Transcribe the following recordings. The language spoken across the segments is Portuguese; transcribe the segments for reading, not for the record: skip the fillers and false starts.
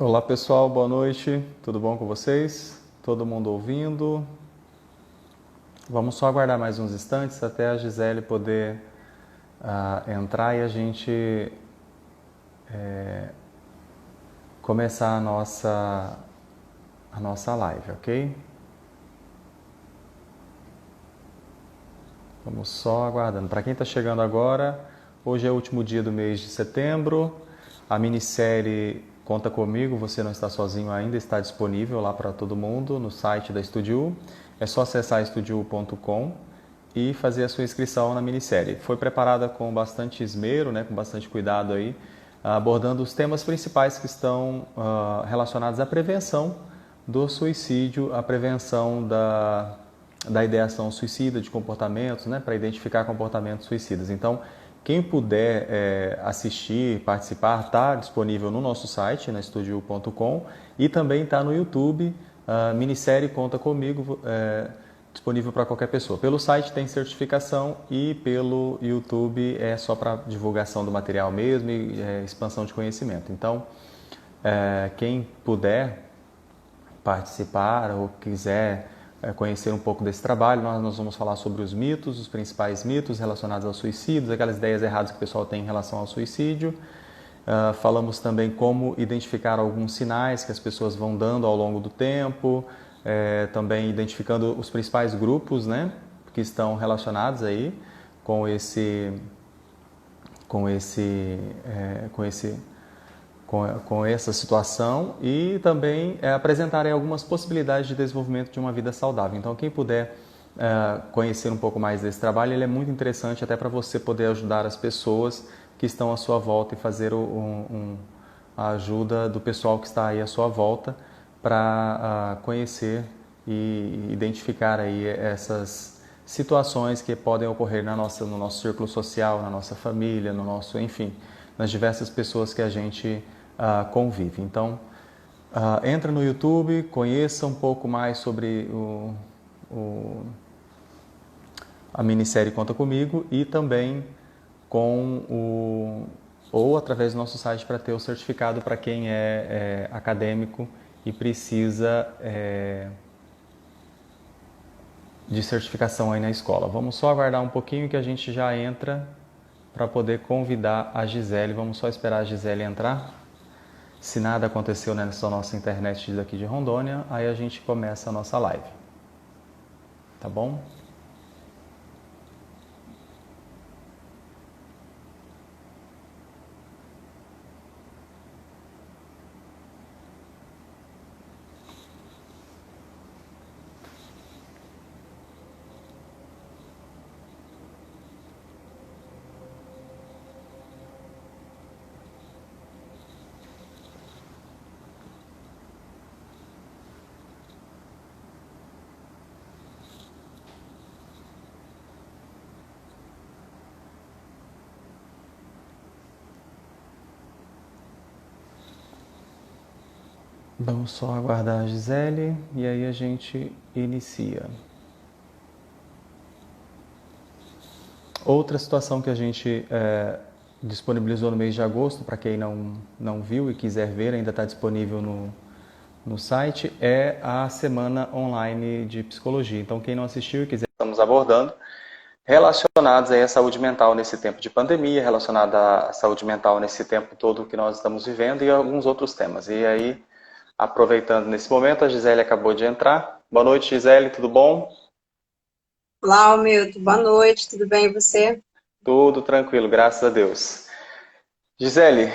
Olá pessoal, boa noite, tudo bom com vocês? Todo mundo ouvindo? Vamos só aguardar mais uns instantes até a Gisele poder entrar e a gente começar a nossa live, ok? Vamos só aguardando. Para quem está chegando agora, hoje é o último dia do mês de setembro. A minissérie Conta Comigo, Você Não Está Sozinho ainda está disponível lá para todo mundo no site da Studio. É só acessar studio.com e fazer a sua inscrição na minissérie. Foi preparada com bastante esmero, né, com bastante cuidado aí, abordando os temas principais que estão relacionados à prevenção do suicídio, à prevenção da ideação suicida, de comportamentos, né, para identificar comportamentos suicidas. Então, quem puder assistir, participar, está disponível no nosso site, na studio.com, e também está no YouTube, minissérie Conta Comigo, disponível para qualquer pessoa. Pelo site tem certificação e pelo YouTube é só para divulgação do material mesmo e expansão de conhecimento. Então, quem puder participar ou quiser conhecer um pouco desse trabalho, nós vamos falar sobre os mitos, os principais mitos relacionados ao suicídio, aquelas ideias erradas que o pessoal tem em relação ao suicídio. Falamos também como identificar alguns sinais que as pessoas vão dando ao longo do tempo, também identificando os principais grupos, né, que estão relacionados aí com esse com esse com esse com essa situação, e também apresentarem algumas possibilidades de desenvolvimento de uma vida saudável. Então, quem puder conhecer um pouco mais desse trabalho, ele é muito interessante até para você poder ajudar as pessoas que estão à sua volta e fazer a ajuda do pessoal que está aí à sua volta para conhecer e identificar aí essas situações que podem ocorrer no nosso círculo social, na nossa família, enfim, nas diversas pessoas que a gente convive. Então, entra no YouTube, conheça um pouco mais sobre a minissérie Conta Comigo, e também ou através do nosso site para ter o certificado para quem é acadêmico e precisa de certificação aí na escola. Vamos só aguardar um pouquinho que a gente já entra para poder convidar a Gisele. Vamos só esperar a Gisele entrar. Se nada aconteceu nessa nossa internet daqui de Rondônia, aí a gente começa a nossa live. Tá bom? Vamos só aguardar a Gisele e aí a gente inicia. Outra situação que a gente disponibilizou no mês de agosto, para quem não viu e quiser ver, ainda está disponível no site, é a Semana Online de Psicologia. Então, quem não assistiu e quiser, estamos abordando relacionados aí à saúde mental nesse tempo de pandemia, relacionada à saúde mental nesse tempo todo que nós estamos vivendo, e alguns outros temas. E aí, aproveitando nesse momento, a Gisele acabou de entrar. Boa noite, Gisele, tudo bom? Olá, Milton. Boa noite, tudo bem e você? Tudo tranquilo, graças a Deus. Gisele,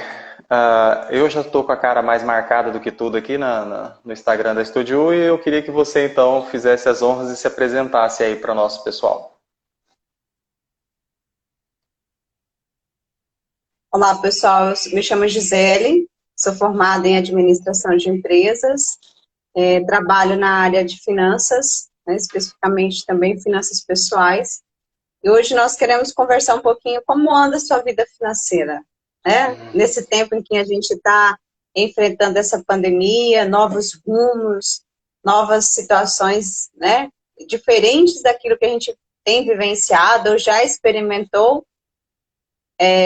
eu já estou com a cara mais marcada do que tudo aqui no Instagram da Studio, e eu queria que você então fizesse as honras e se apresentasse aí para o nosso pessoal. Olá, pessoal. Eu me chamo Gisele, sou formada em administração de empresas, trabalho na área de finanças, né, especificamente também finanças pessoais. E hoje nós queremos conversar um pouquinho como anda a sua vida financeira, né? Nesse tempo em que a gente está enfrentando essa pandemia, novos rumos, novas situações, né, diferentes daquilo que a gente tem vivenciado ou já experimentou.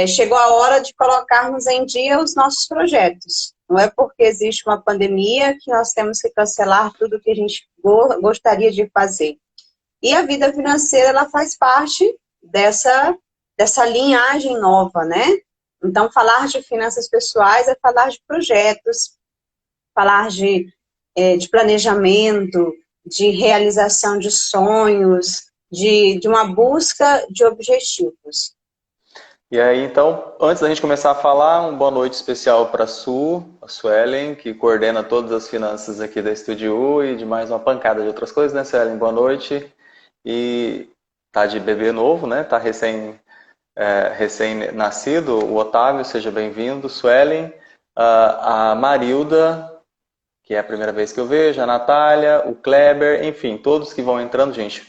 Chegou a hora de colocarmos em dia os nossos projetos, Não é porque existe uma pandemia que nós temos que cancelar tudo que a gente gostaria de fazer. E a vida financeira, ela faz parte dessa linhagem nova, né? Então, falar de finanças pessoais é falar de projetos, falar de planejamento, de realização de sonhos, de uma busca de objetivos. E aí, então, antes da gente começar a falar, uma boa noite especial para a Suelen, que coordena todas as finanças aqui da Estúdio e de mais uma pancada de outras coisas, né, Suelen? Boa noite. E tá de bebê novo, né? Tá recém-nascido. O Otávio, seja bem-vindo. Suelen, a Marilda, que é a primeira vez que eu vejo, a Natália, o Kleber, enfim, todos que vão entrando, gente.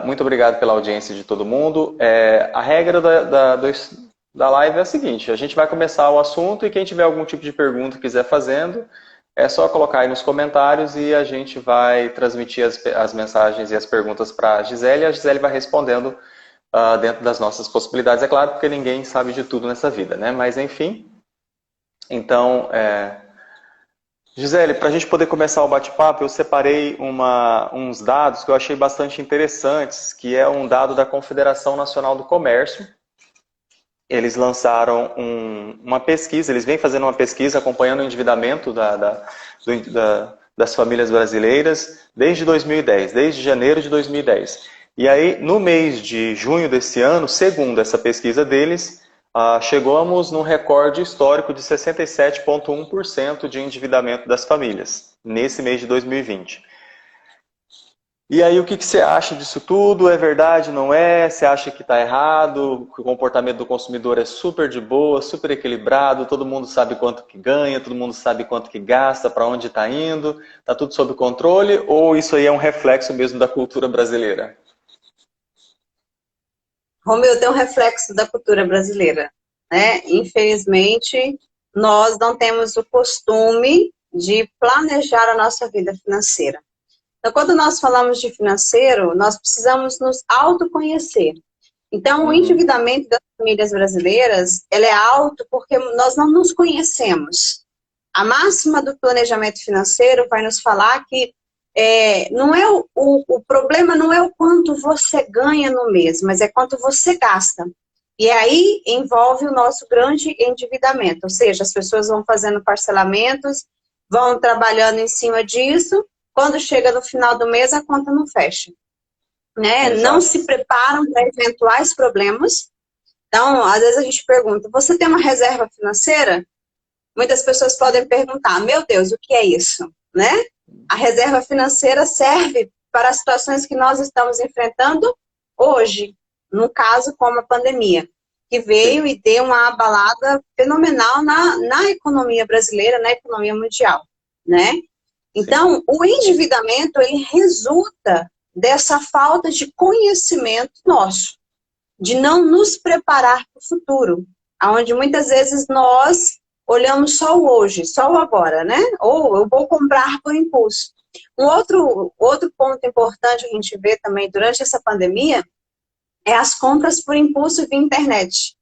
Muito obrigado pela audiência de todo mundo. A regra da live é a seguinte: a gente vai começar o assunto e quem tiver algum tipo de pergunta que quiser fazendo, é só colocar aí nos comentários e a gente vai transmitir as mensagens e as perguntas para a Gisele e a Gisele vai respondendo dentro das nossas possibilidades, é claro, porque ninguém sabe de tudo nessa vida, né? Mas enfim, então... Gisele, para a gente poder começar o bate-papo, eu separei uns dados que eu achei bastante interessantes, que é um dado da Confederação Nacional do Comércio. Eles lançaram uma pesquisa, eles vêm fazendo uma pesquisa acompanhando o endividamento das famílias brasileiras desde 2010, desde janeiro de 2010. E aí, no mês de junho desse ano, segundo essa pesquisa deles, chegamos num recorde histórico de 67,1% de endividamento das famílias, nesse mês de 2020. E aí, o que você acha disso tudo? É verdade, não é? Você acha que está errado? Que o comportamento do consumidor é super de boa, super equilibrado, todo mundo sabe quanto que ganha, todo mundo sabe quanto que gasta, para onde está indo, está tudo sob controle? Ou isso aí é um reflexo mesmo da cultura brasileira? Romeu, tem um reflexo da cultura brasileira, né? Infelizmente, nós não temos o costume de planejar a nossa vida financeira. Então, quando nós falamos de financeiro, nós precisamos nos autoconhecer. Então, o endividamento das famílias brasileiras, ele é alto porque nós não nos conhecemos. A máxima do planejamento financeiro vai nos falar que não é o problema não é o quanto você ganha no mês, mas é quanto você gasta. E aí envolve o nosso grande endividamento, ou seja, as pessoas vão fazendo parcelamentos, vão trabalhando em cima disso, quando chega no final do mês a conta não fecha. Né? Não se preparam para eventuais problemas. Então, às vezes a gente pergunta, você tem uma reserva financeira? Muitas pessoas podem perguntar, meu Deus, o que é isso? Né? A reserva financeira serve para as situações que nós estamos enfrentando hoje, no caso como a pandemia, que veio e deu uma abalada fenomenal na economia brasileira, na economia mundial, né? Então, o endividamento, ele resulta dessa falta de conhecimento nosso, de não nos preparar para o futuro, onde muitas vezes nós olhamos só o hoje, só o agora, né? Ou eu vou comprar por impulso. Um outro ponto importante que a gente vê também durante essa pandemia é as compras por impulso via internet.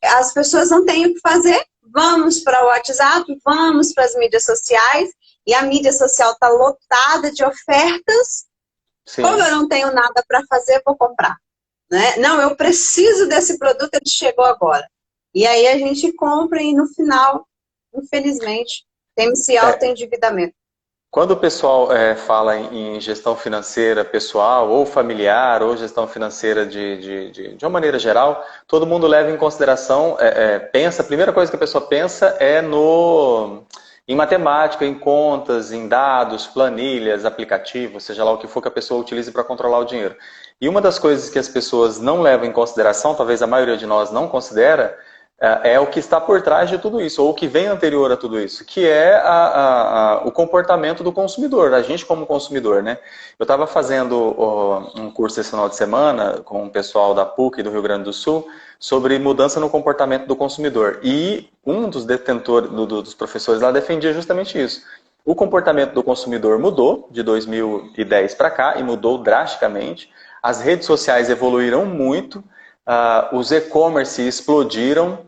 As pessoas não têm o que fazer, vamos para o WhatsApp, vamos para as mídias sociais, e a mídia social está lotada de ofertas. Sim. Como eu não tenho nada para fazer, vou comprar. Né? Não, eu preciso desse produto, ele chegou agora. E aí a gente compra e no final, infelizmente, tem esse autoendividamento. Quando o pessoal fala em gestão financeira pessoal ou familiar ou gestão financeira de uma maneira geral, todo mundo leva em consideração, a primeira coisa que a pessoa pensa é em matemática, em contas, em dados, planilhas, aplicativos, seja lá o que for que a pessoa utilize para controlar o dinheiro. E uma das coisas que as pessoas não levam em consideração, talvez a maioria de nós não considera, é o que está por trás de tudo isso, ou o que vem anterior a tudo isso, que é o comportamento do consumidor, a gente como consumidor, né? Eu estava fazendo um curso esse final de semana com o pessoal da PUC do Rio Grande do Sul sobre mudança no comportamento do consumidor. E um dos detentores, dos professores lá defendia justamente isso. O comportamento do consumidor mudou de 2010 para cá e mudou drasticamente. As redes sociais evoluíram muito. Os e-commerce explodiram,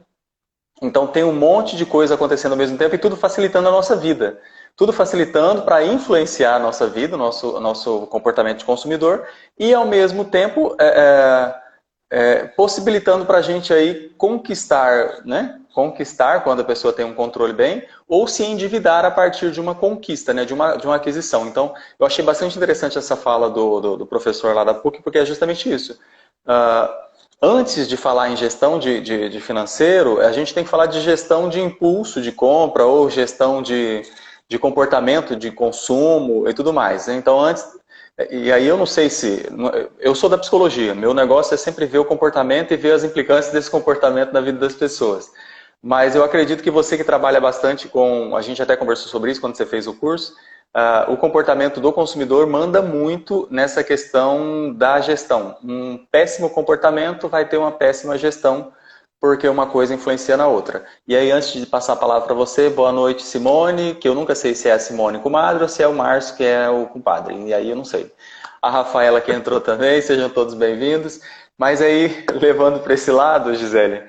Então tem um monte de coisa acontecendo ao mesmo tempo e tudo facilitando a nossa vida. Tudo facilitando para influenciar a nossa vida, o nosso comportamento de consumidor e ao mesmo tempo possibilitando para a gente aí conquistar, né? Conquistar quando a pessoa tem um controle bem, ou se endividar a partir de uma conquista, né? De uma aquisição. Então, eu achei bastante interessante essa fala do professor lá da PUC, porque é justamente isso. Antes de falar em gestão de financeiro, a gente tem que falar de gestão de impulso de compra ou gestão de comportamento de consumo e tudo mais. Então, antes. E aí eu não sei se... Eu sou da psicologia, meu negócio é sempre ver o comportamento e ver as implicâncias desse comportamento na vida das pessoas. Mas eu acredito que você que trabalha bastante com... A gente até conversou sobre isso quando você fez o curso. O comportamento do consumidor manda muito nessa questão da gestão. Um péssimo comportamento vai ter uma péssima gestão, porque uma coisa influencia na outra. E aí, antes de passar a palavra para você, boa noite, Simone, que eu nunca sei se é a Simone comadre ou se é o Márcio que é o compadre, e aí eu não sei. A Rafaela que entrou também, sejam todos bem-vindos. Mas aí, levando para esse lado, Gisele,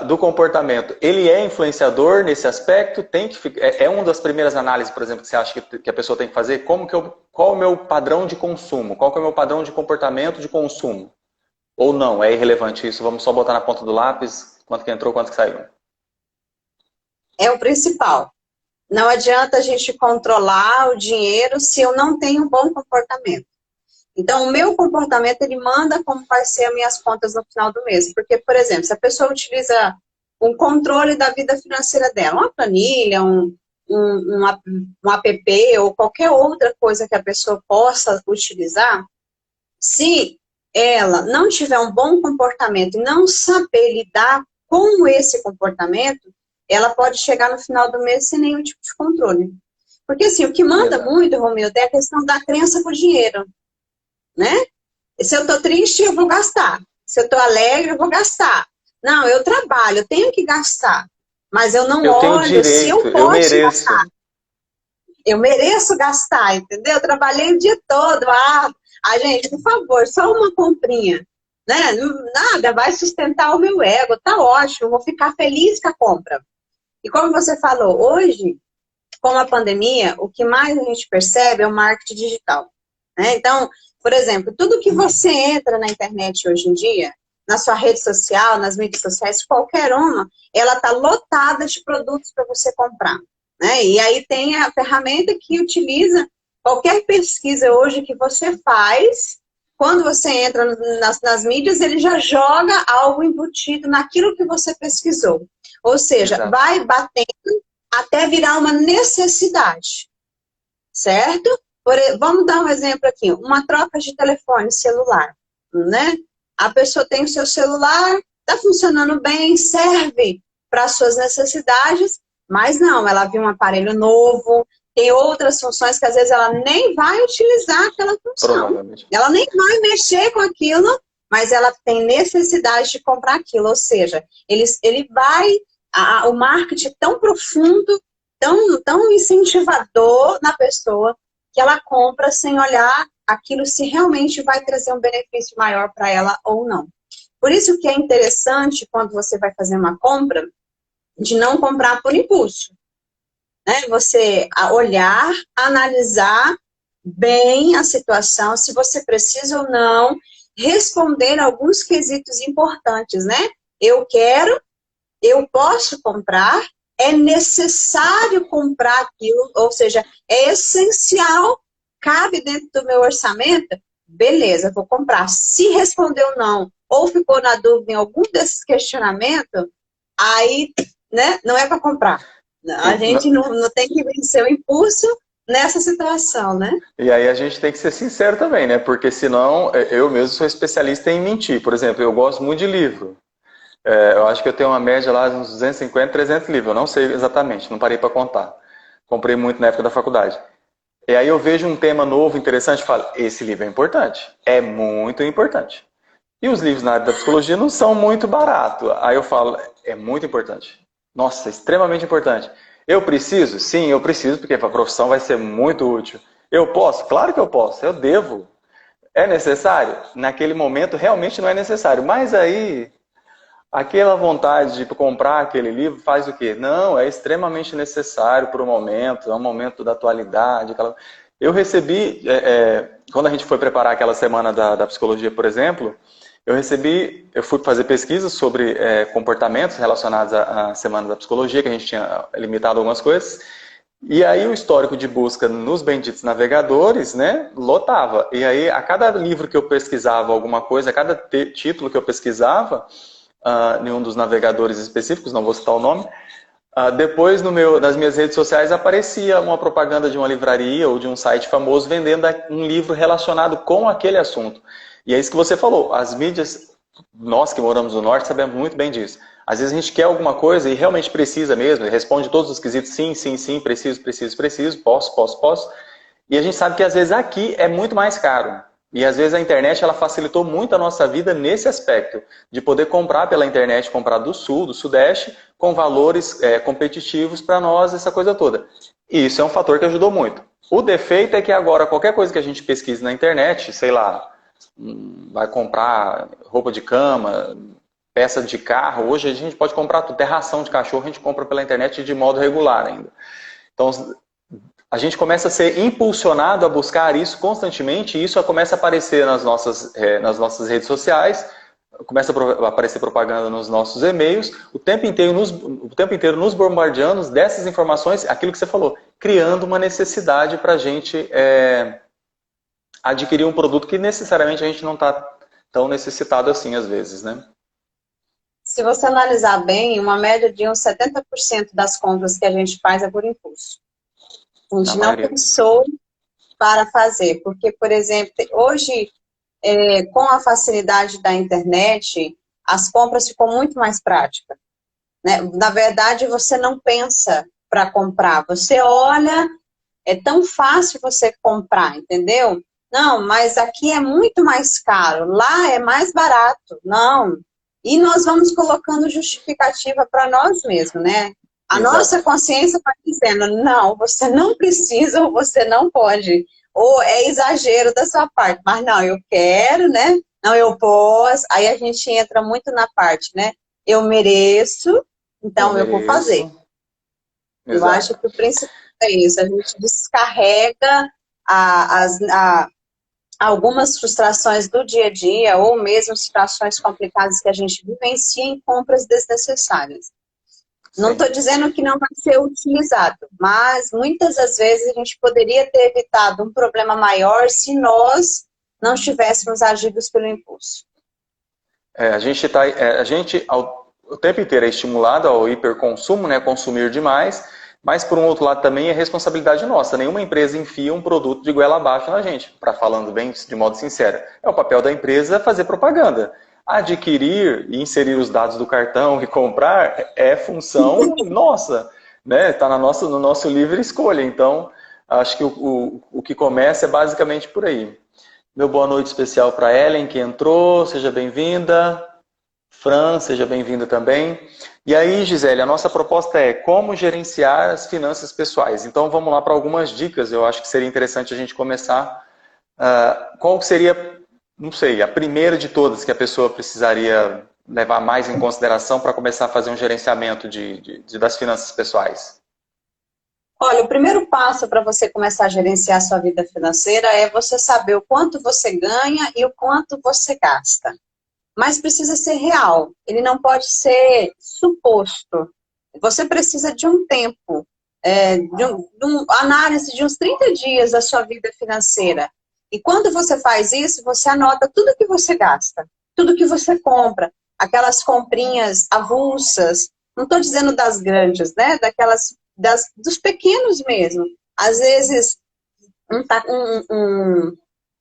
do comportamento, ele é influenciador nesse aspecto? É uma das primeiras análises, por exemplo, que você acha que a pessoa tem que fazer? Qual é o meu padrão de consumo? Qual que é o meu padrão de comportamento de consumo? Ou não, é irrelevante isso, vamos só botar na ponta do lápis quanto que entrou, quanto que saiu. É o principal. Não adianta a gente controlar o dinheiro se eu não tenho um bom comportamento. Então, o meu comportamento, ele manda como vai ser as minhas contas no final do mês. Porque, por exemplo, se a pessoa utiliza um controle da vida financeira dela, uma planilha, um app ou qualquer outra coisa que a pessoa possa utilizar, se ela não tiver um bom comportamento e não saber lidar com esse comportamento, ela pode chegar no final do mês sem nenhum tipo de controle. Porque, assim, o que manda muito, Romildo, é a questão da crença com o dinheiro, né? Se eu tô triste, eu vou gastar. Se eu tô alegre, eu vou gastar. Não, eu trabalho, eu tenho que gastar. Mas eu não olho se eu posso gastar. Eu mereço gastar, entendeu? Eu trabalhei o dia todo. Gente, por favor, só uma comprinha. Né? Nada vai sustentar o meu ego. Tá ótimo, eu vou ficar feliz com a compra. E como você falou, hoje, com a pandemia, o que mais a gente percebe é o marketing digital. Né? Então, por exemplo, tudo que você entra na internet hoje em dia, na sua rede social, nas mídias sociais, qualquer uma, ela está lotada de produtos para você comprar. Né? E aí tem a ferramenta que utiliza qualquer pesquisa hoje que você faz, quando você entra nas mídias, ele já joga algo embutido naquilo que você pesquisou. Ou seja, exato, vai batendo até virar uma necessidade, certo? Vamos dar um exemplo aqui, uma troca de telefone celular, né? A pessoa tem o seu celular, está funcionando bem, serve para as suas necessidades, mas não, ela viu um aparelho novo, tem outras funções que às vezes ela nem vai utilizar aquela função. Ela nem vai mexer com aquilo, mas ela tem necessidade de comprar aquilo. Ou seja, ele vai... O marketing é tão profundo, tão incentivador na pessoa, que ela compra sem olhar aquilo se realmente vai trazer um benefício maior para ela ou não. Por isso que é interessante, quando você vai fazer uma compra, de não comprar por impulso. Né? Você olhar, analisar bem a situação, se você precisa ou não, responder alguns quesitos importantes, né? Eu posso comprar, é necessário comprar aquilo, ou seja, é essencial, cabe dentro do meu orçamento, beleza, vou comprar. Se respondeu não, ou ficou na dúvida em algum desses questionamentos, aí, né, não é para comprar. A gente não tem que vencer o impulso nessa situação, né? E aí a gente tem que ser sincero também, né? Porque senão, eu mesmo sou especialista em mentir. Por exemplo, eu gosto muito de livro. Eu acho que eu tenho uma média lá de uns 250, 300 livros. Eu não sei exatamente, não parei para contar. Comprei muito na época da faculdade. E aí eu vejo um tema novo, interessante, e falo, esse livro é importante. É muito importante. E os livros na área da psicologia não são muito baratos. Aí eu falo, é muito importante. Nossa, extremamente importante. Eu preciso? Sim, eu preciso, porque a profissão vai ser muito útil. Eu posso? Claro que eu posso. Eu devo. É necessário? Naquele momento realmente não é necessário. Mas aí... aquela vontade de comprar aquele livro faz o quê? Não, é extremamente necessário para o momento, é um momento da atualidade. Eu recebi, quando a gente foi preparar aquela semana da psicologia, por exemplo, eu fui fazer pesquisas sobre comportamentos relacionados à semana da psicologia, que a gente tinha limitado algumas coisas, e aí o histórico de busca nos benditos navegadores, né, lotava. E aí a cada livro que eu pesquisava alguma coisa, a cada título que eu pesquisava, em um dos navegadores específicos, não vou citar o nome, depois nas minhas redes sociais aparecia uma propaganda de uma livraria ou de um site famoso vendendo um livro relacionado com aquele assunto. E é isso que você falou, as mídias, nós que moramos no norte sabemos muito bem disso. Às vezes a gente quer alguma coisa e realmente precisa mesmo, responde todos os quesitos, sim, sim, sim, preciso, preciso, preciso, posso, posso, posso. E a gente sabe que às vezes aqui é muito mais caro. E às vezes a internet ela facilitou muito a nossa vida nesse aspecto, de poder comprar pela internet, comprar do sul, do sudeste, com valores competitivos para nós, essa coisa toda. E isso é um fator que ajudou muito. O defeito é que agora qualquer coisa que a gente pesquise na internet, sei lá, vai comprar roupa de cama, peça de carro, hoje a gente pode comprar tudo, até ração de cachorro a gente compra pela internet de modo regular ainda. Então a gente começa a ser impulsionado a buscar isso constantemente e isso começa a aparecer nas nossas redes sociais, começa a aparecer propaganda nos nossos e-mails, o tempo inteiro nos bombardeando dessas informações, aquilo que você falou, criando uma necessidade para a gente adquirir um produto que necessariamente a gente não está tão necessitado assim às vezes, né? Se você analisar bem, uma média de uns 70% das compras que a gente faz é por impulso. A gente não pensou para fazer, porque, por exemplo, hoje, com a facilidade da internet, as compras ficam muito mais práticas, né? Na verdade, você não pensa para comprar, você olha, é tão fácil você comprar, entendeu? Não, mas aqui é muito mais caro, lá é mais barato, não. E nós vamos colocando justificativa para nós mesmos, né? A Exato. nossa consciência está dizendo, não, você não precisa ou você não pode. Ou é exagero da sua parte, mas não, eu quero, né? Não, eu posso. Aí a gente entra muito na parte, né? Eu mereço, então eu vou fazer. Exato. Eu acho que o principal é isso, a gente descarrega algumas frustrações do dia a dia, ou mesmo situações complicadas que a gente vivencia em compras desnecessárias. Sim. Não estou dizendo que não vai ser utilizado, mas muitas das vezes a gente poderia ter evitado um problema maior se nós não tivéssemos agido pelo impulso. A gente o tempo inteiro é estimulado ao hiperconsumo, né, consumir demais, mas por um outro lado também é responsabilidade nossa. Nenhuma empresa enfia um produto de goela abaixo na gente, falando bem de modo sincero. É o papel da empresa fazer propaganda. Adquirir e inserir os dados do cartão e comprar é função nossa, né? Está no nosso livre escolha. Então, acho que o que começa é basicamente por aí. Meu boa noite especial para Ellen, que entrou. Seja bem-vinda. Fran, seja bem-vinda também. E aí, Gisele, a nossa proposta é como gerenciar as finanças pessoais. Então, vamos lá para algumas dicas. Eu acho que seria interessante a gente começar. Qual seria, não sei, a primeira de todas que a pessoa precisaria levar mais em consideração para começar a fazer um gerenciamento das finanças pessoais? Olha, o primeiro passo para você começar a gerenciar a sua vida financeira é você saber o quanto você ganha e o quanto você gasta. Mas precisa ser real, ele não pode ser suposto. Você precisa de um tempo, de uma análise de uns 30 dias da sua vida financeira. E quando você faz isso, você anota tudo que você gasta, tudo que você compra, aquelas comprinhas avulsas, não estou dizendo das grandes, né? Dos pequenos mesmo. Às vezes,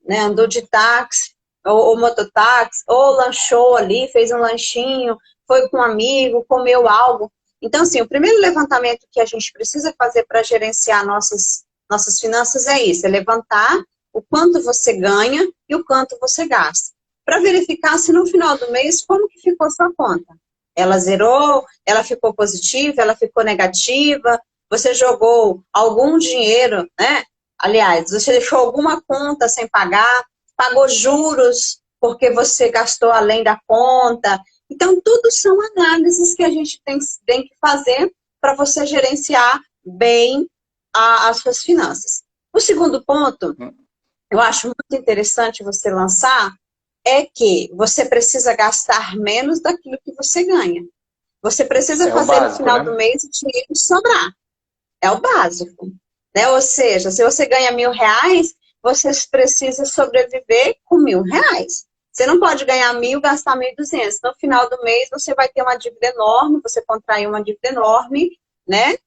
né, andou de táxi, ou mototáxi, ou lanchou ali, fez um lanchinho, foi com um amigo, comeu algo. Então, assim, o primeiro levantamento que a gente precisa fazer para gerenciar nossas finanças é isso, é levantar o quanto você ganha e o quanto você gasta. Para verificar se no final do mês, como que ficou a sua conta. Ela zerou, ela ficou positiva, ela ficou negativa, você jogou algum dinheiro, né? Aliás, você deixou alguma conta sem pagar, pagou juros porque você gastou além da conta. Então, tudo são análises que a gente tem que fazer para você gerenciar bem as suas finanças. O segundo ponto, eu acho muito interessante você lançar, é que você precisa gastar menos daquilo que você ganha. Você precisa fazer no final do mês o dinheiro sobrar. É o básico. Né? Ou seja, se você ganha R$1.000, você precisa sobreviver com R$1.000. Você não pode ganhar 1.000 e gastar 1.200. No final do mês, você vai ter uma dívida enorme, você contrair uma dívida enorme, né?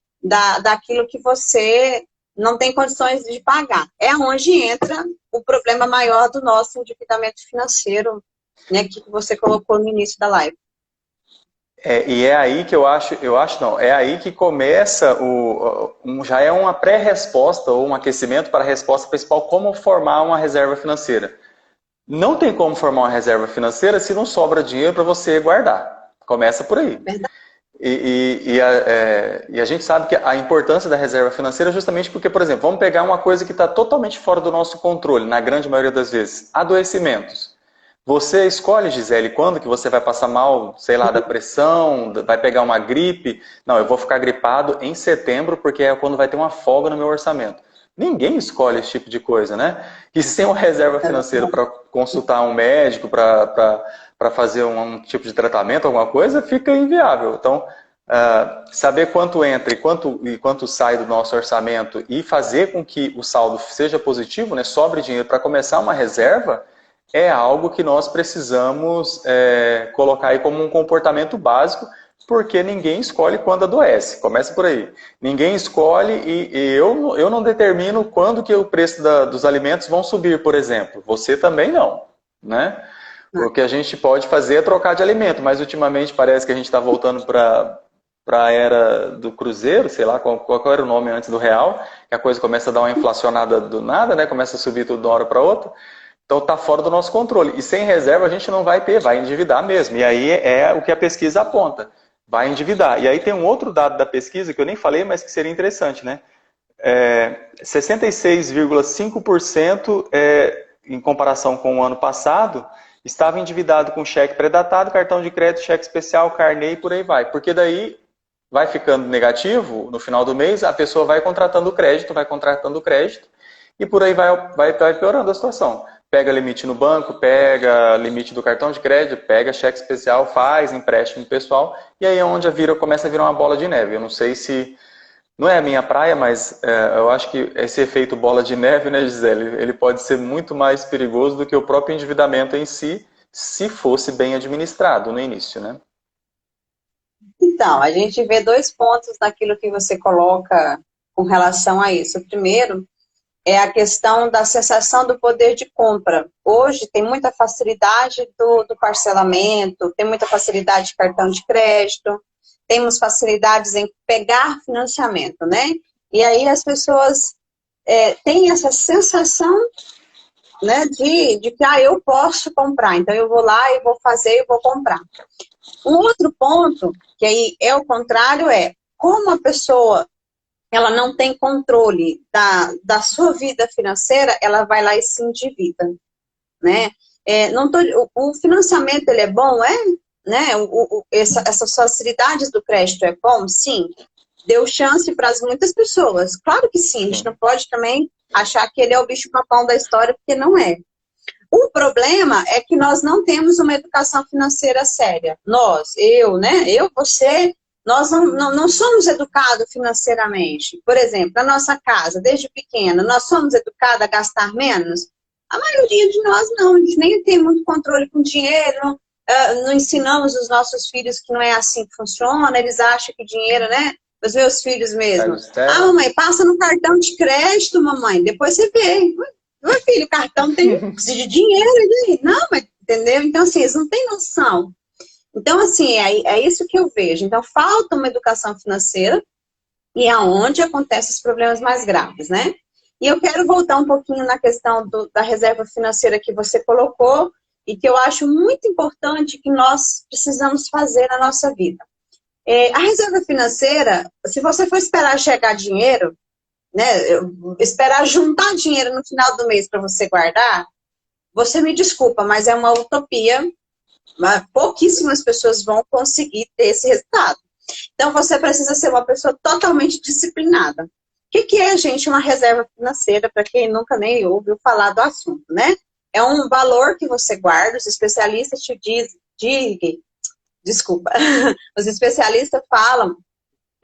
Daquilo que você não tem condições de pagar. É onde entra o problema maior do nosso endividamento financeiro, né? Que você colocou no início da live. E é aí que eu acho não, é aí que começa já é uma pré-resposta ou um aquecimento para a resposta principal, como formar uma reserva financeira. Não tem como formar uma reserva financeira se não sobra dinheiro para você guardar. Começa por aí. Verdade. E a gente sabe que a importância da reserva financeira é justamente porque, por exemplo, vamos pegar uma coisa que está totalmente fora do nosso controle, na grande maioria das vezes, adoecimentos. Você escolhe, Gisele, quando que você vai passar mal, sei lá, da pressão, vai pegar uma gripe. Não, eu vou ficar gripado em setembro porque é quando vai ter uma folga no meu orçamento. Ninguém escolhe esse tipo de coisa, né? E sem uma reserva financeira para consultar um médico, para fazer um tipo de tratamento, alguma coisa, fica inviável. Então, saber quanto entra e quanto sai do nosso orçamento e fazer com que o saldo seja positivo, né, sobre dinheiro para começar uma reserva, é algo que nós precisamos colocar aí como um comportamento básico, porque ninguém escolhe quando adoece. Começa por aí. Ninguém escolhe e eu não determino quando que o preço dos alimentos vão subir, por exemplo. Você também não, né? O que a gente pode fazer é trocar de alimento, mas ultimamente parece que a gente está voltando para a era do cruzeiro, sei lá qual era o nome antes do real, que a coisa começa a dar uma inflacionada do nada, né? Começa a subir tudo de uma hora para outra. Então está fora do nosso controle. E sem reserva a gente não vai ter, vai endividar mesmo. E aí é o que a pesquisa aponta. Vai endividar. E aí tem um outro dado da pesquisa que eu nem falei, mas que seria interessante, né? 66,5% em comparação com o ano passado estava endividado com cheque pré-datado, cartão de crédito, cheque especial, carnê e por aí vai. Porque daí vai ficando negativo no final do mês, a pessoa vai contratando crédito e por aí vai piorando a situação. Pega limite no banco, pega limite do cartão de crédito, pega cheque especial, faz empréstimo pessoal, e aí é onde começa a virar uma bola de neve. Eu não sei se... Não é a minha praia, mas eu acho que esse efeito bola de neve, né, Gisele, ele pode ser muito mais perigoso do que o próprio endividamento em si, se fosse bem administrado no início, né? Então, a gente vê dois pontos naquilo que você coloca com relação a isso. O primeiro é a questão da cessação do poder de compra. Hoje tem muita facilidade do parcelamento, tem muita facilidade de cartão de crédito, temos facilidades em pegar financiamento, né? E aí as pessoas têm essa sensação, né, de que eu posso comprar, então eu vou lá e vou fazer, eu vou comprar. Um outro ponto, que aí é o contrário, como a pessoa ela não tem controle da sua vida financeira, ela vai lá e se endivida, né? O financiamento, ele é bom, né? Essas facilidades do crédito é bom? Sim. Deu chance para muitas pessoas. Claro que sim, a gente não pode também achar que ele é o bicho-papão da história, porque não é. O problema é que nós não temos uma educação financeira séria. Nós, né? Você... Nós não somos educados financeiramente. Por exemplo, na nossa casa, desde pequena, nós somos educados a gastar menos? A maioria de nós não. A gente nem tem muito controle com dinheiro, não ensinamos os nossos filhos que não é assim que funciona, eles acham que dinheiro, né? Os meus filhos mesmo. Mamãe, passa no cartão de crédito, mamãe, depois você vê. Meu filho, o cartão precisa de dinheiro. Não, mas entendeu? Então, assim, eles não têm noção. Então, assim, é isso que eu vejo. Então, falta uma educação financeira e é onde acontecem os problemas mais graves, né? E eu quero voltar um pouquinho na questão da reserva financeira que você colocou e que eu acho muito importante que nós precisamos fazer na nossa vida. A reserva financeira, se você for esperar chegar dinheiro, né, esperar juntar dinheiro no final do mês para você guardar, você me desculpa, mas é uma utopia. Mas pouquíssimas pessoas vão conseguir ter esse resultado. Então, você precisa ser uma pessoa totalmente disciplinada. O que é, gente, uma reserva financeira, para quem nunca nem ouviu falar do assunto, né? É um valor que você guarda, os especialistas te dizem, desculpa, os especialistas falam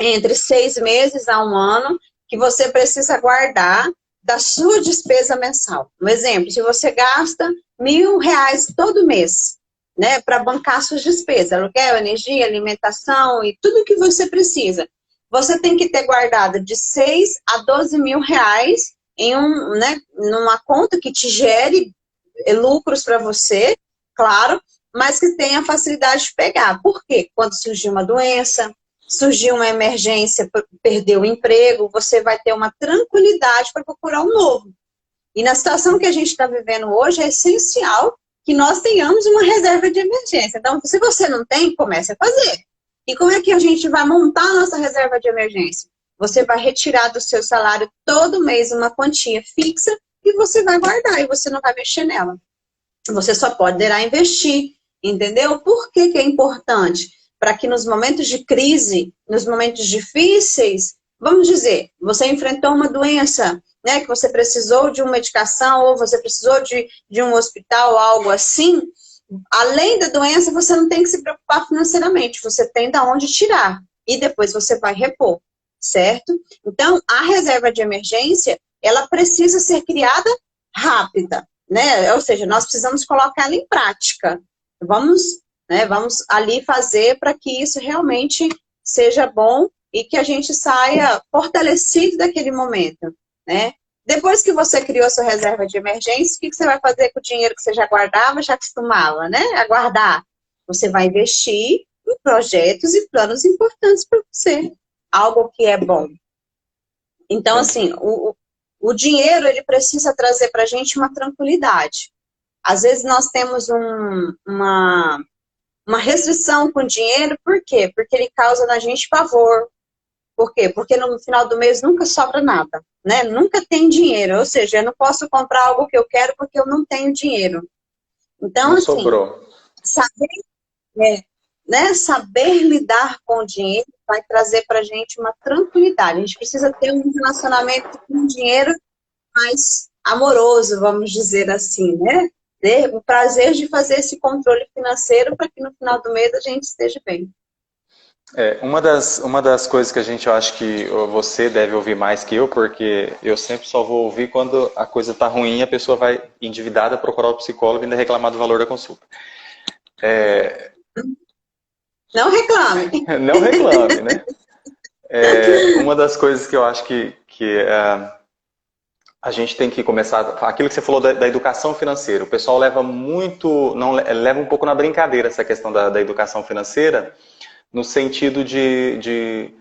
entre 6 meses a 1 ano que você precisa guardar da sua despesa mensal. Um exemplo, se você gasta R$ 1.000 todo mês, né, para bancar suas despesas, aluguel, energia, alimentação e tudo que você precisa, você tem que ter guardado de 6 a 12 mil reais em numa conta que te gere lucros para você, claro, mas que tenha facilidade de pegar. Por quê? Quando surgir uma doença, surgiu uma emergência, perdeu o emprego, você vai ter uma tranquilidade para procurar um novo. E na situação que a gente está vivendo hoje, é essencial que nós tenhamos uma reserva de emergência. Então, se você não tem, comece a fazer. E como é que a gente vai montar a nossa reserva de emergência? Você vai retirar do seu salário todo mês uma quantia fixa e você vai guardar e você não vai mexer nela. Você só poderá investir, entendeu? Por que que é importante? Para que nos momentos de crise, nos momentos difíceis, vamos dizer, você enfrentou uma doença, né, que você precisou de uma medicação ou você precisou de um hospital, algo assim, além da doença, você não tem que se preocupar financeiramente, você tem de onde tirar e depois você vai repor, certo? Então, a reserva de emergência, ela precisa ser criada rápida, né? Ou seja, nós precisamos colocar ela em prática. Vamos ali fazer para que isso realmente seja bom e que a gente saia fortalecido daquele momento, né? Depois que você criou sua reserva de emergência, o que você vai fazer com o dinheiro que você já guardava, já costumava, né, a guardar? Você vai investir em projetos e planos importantes para você. Algo que é bom. Então, assim, o dinheiro, ele precisa trazer para a gente uma tranquilidade. Às vezes nós temos uma restrição com o dinheiro, por quê? Porque ele causa na gente pavor. Por quê? Porque no final do mês nunca sobra nada, né? Nunca tem dinheiro, ou seja, eu não posso comprar algo que eu quero porque eu não tenho dinheiro. Então, Não assim, sobrou. saber lidar com o dinheiro vai trazer para a gente uma tranquilidade. A gente precisa ter um relacionamento com o dinheiro mais amoroso, vamos dizer assim, né? Ter o prazer de fazer esse controle financeiro para que no final do mês a gente esteja bem. Uma das coisas que eu acho que você deve ouvir mais que eu, porque eu sempre só vou ouvir quando a coisa está ruim e a pessoa vai endividada procurar o psicólogo e ainda reclamar do valor da consulta. Não reclame. Não reclame, né? Uma das coisas que eu acho que a gente tem que começar, aquilo que você falou da educação financeira, o pessoal leva leva um pouco na brincadeira essa questão da educação financeira, no sentido de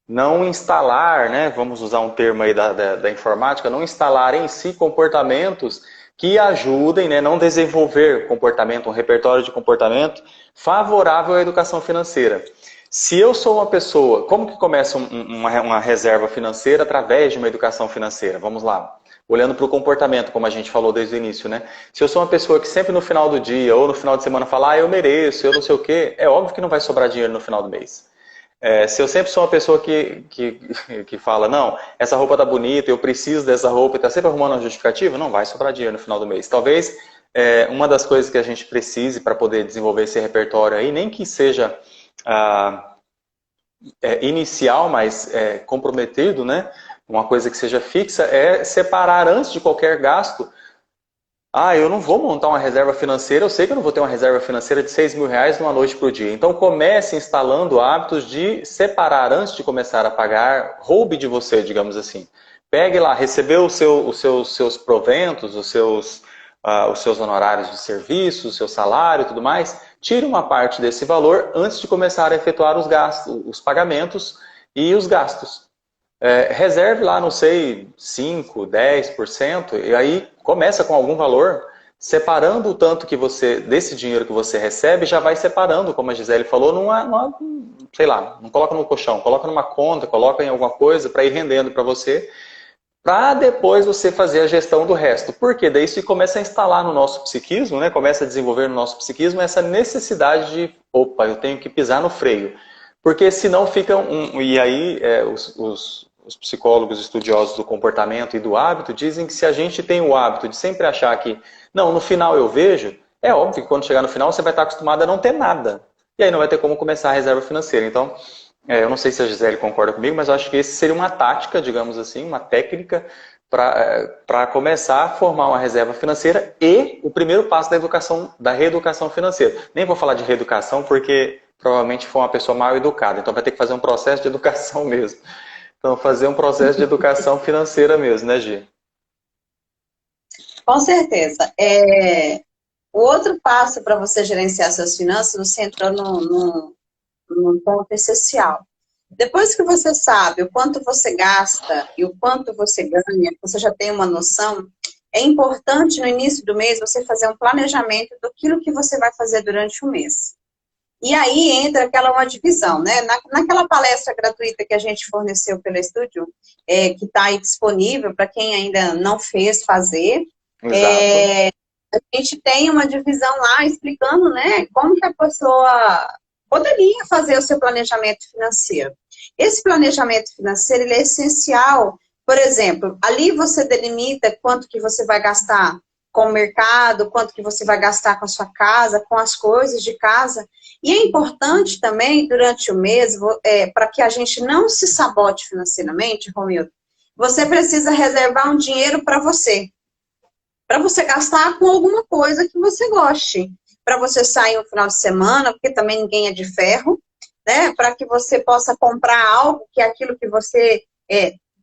não instalar, né, vamos usar um termo aí da informática, não instalar em si comportamentos que ajudem, né, não desenvolver comportamento, um repertório de comportamento favorável à educação financeira. Se eu sou uma pessoa, como que começa uma reserva financeira através de uma educação financeira? Vamos lá. Olhando para o comportamento, como a gente falou desde o início, né? Se eu sou uma pessoa que sempre no final do dia ou no final de semana fala, eu mereço, eu não sei o quê, é óbvio que não vai sobrar dinheiro no final do mês. Se eu sempre sou uma pessoa que fala, não, essa roupa tá bonita, eu preciso dessa roupa e tá sempre arrumando uma justificativa, não vai sobrar dinheiro no final do mês. Talvez uma das coisas que a gente precise para poder desenvolver esse repertório aí, nem que seja inicial, mas comprometido, né? Uma coisa que seja fixa, é separar antes de qualquer gasto. Eu não vou montar uma reserva financeira, eu sei que eu não vou ter uma reserva financeira de 6 mil reais numa noite por dia. Então comece instalando hábitos de separar antes de começar a pagar, roube de você, digamos assim. Pegue lá, recebeu os seus proventos, os seus honorários de serviço, o seu salário e tudo mais, tire uma parte desse valor antes de começar a efetuar os gastos, os pagamentos e os gastos. Reserve lá, não sei, 5%, 10%, e aí começa com algum valor, separando o tanto que desse dinheiro que você recebe, já vai separando, como a Gisele falou, sei lá, não coloca no colchão, coloca numa conta, coloca em alguma coisa para ir rendendo para você, para depois você fazer a gestão do resto. Por quê? Daí isso começa a instalar no nosso psiquismo, né? Começa a desenvolver no nosso psiquismo essa necessidade de, opa, eu tenho que pisar no freio. Porque senão fica E aí os psicólogos estudiosos do comportamento e do hábito dizem que se a gente tem o hábito de sempre achar que, não, no final eu vejo, é óbvio que quando chegar no final você vai estar acostumado a não ter nada. E aí não vai ter como começar a reserva financeira. Então, eu não sei se a Gisele concorda comigo, mas eu acho que esse seria uma tática, digamos assim, uma técnica para começar a formar uma reserva financeira e o primeiro passo da educação, da reeducação financeira. Nem vou falar de reeducação porque provavelmente foi uma pessoa mal educada, então vai ter que fazer um processo de educação mesmo. Então fazer um processo de educação financeira mesmo, né, Gi? Com certeza. O outro passo para você gerenciar suas finanças, você entrou num ponto essencial. Depois que você sabe o quanto você gasta e o quanto você ganha, você já tem uma noção, é importante no início do mês você fazer um planejamento daquilo que você vai fazer durante o mês. E aí entra aquela uma divisão, né? Naquela palestra gratuita que a gente forneceu pelo estúdio, que está aí disponível para quem ainda não fez fazer, a gente tem uma divisão lá explicando, né, como que a pessoa poderia fazer o seu planejamento financeiro. Esse planejamento financeiro, ele é essencial. Por exemplo, ali você delimita quanto que você vai gastar com o mercado, quanto que você vai gastar com a sua casa, com as coisas de casa. E é importante também, durante o mês, para que a gente não se sabote financeiramente, Romildo, você precisa reservar um dinheiro para você gastar com alguma coisa que você goste, para você sair no final de semana, porque também ninguém é de ferro, né? Para que você possa comprar algo que é aquilo que você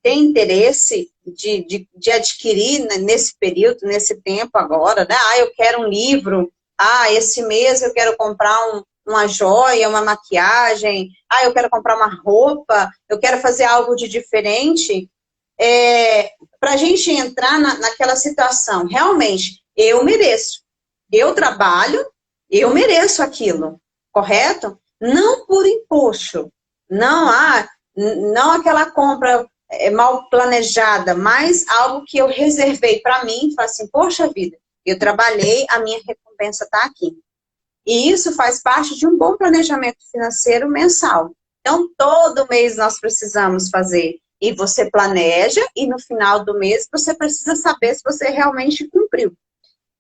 tem interesse de adquirir, né, nesse período, nesse tempo agora, né? Eu quero um livro, esse mês eu quero comprar uma joia, uma maquiagem, eu quero comprar uma roupa, eu quero fazer algo de diferente, para a gente entrar naquela situação, realmente, eu mereço, eu trabalho, eu mereço aquilo, correto? Não por impulso, não aquela compra mal planejada, mas algo que eu reservei para mim, e falo assim, poxa vida, eu trabalhei, a minha recompensa está aqui. E isso faz parte de um bom planejamento financeiro mensal. Então, todo mês nós precisamos fazer. E você planeja, e no final do mês você precisa saber se você realmente cumpriu.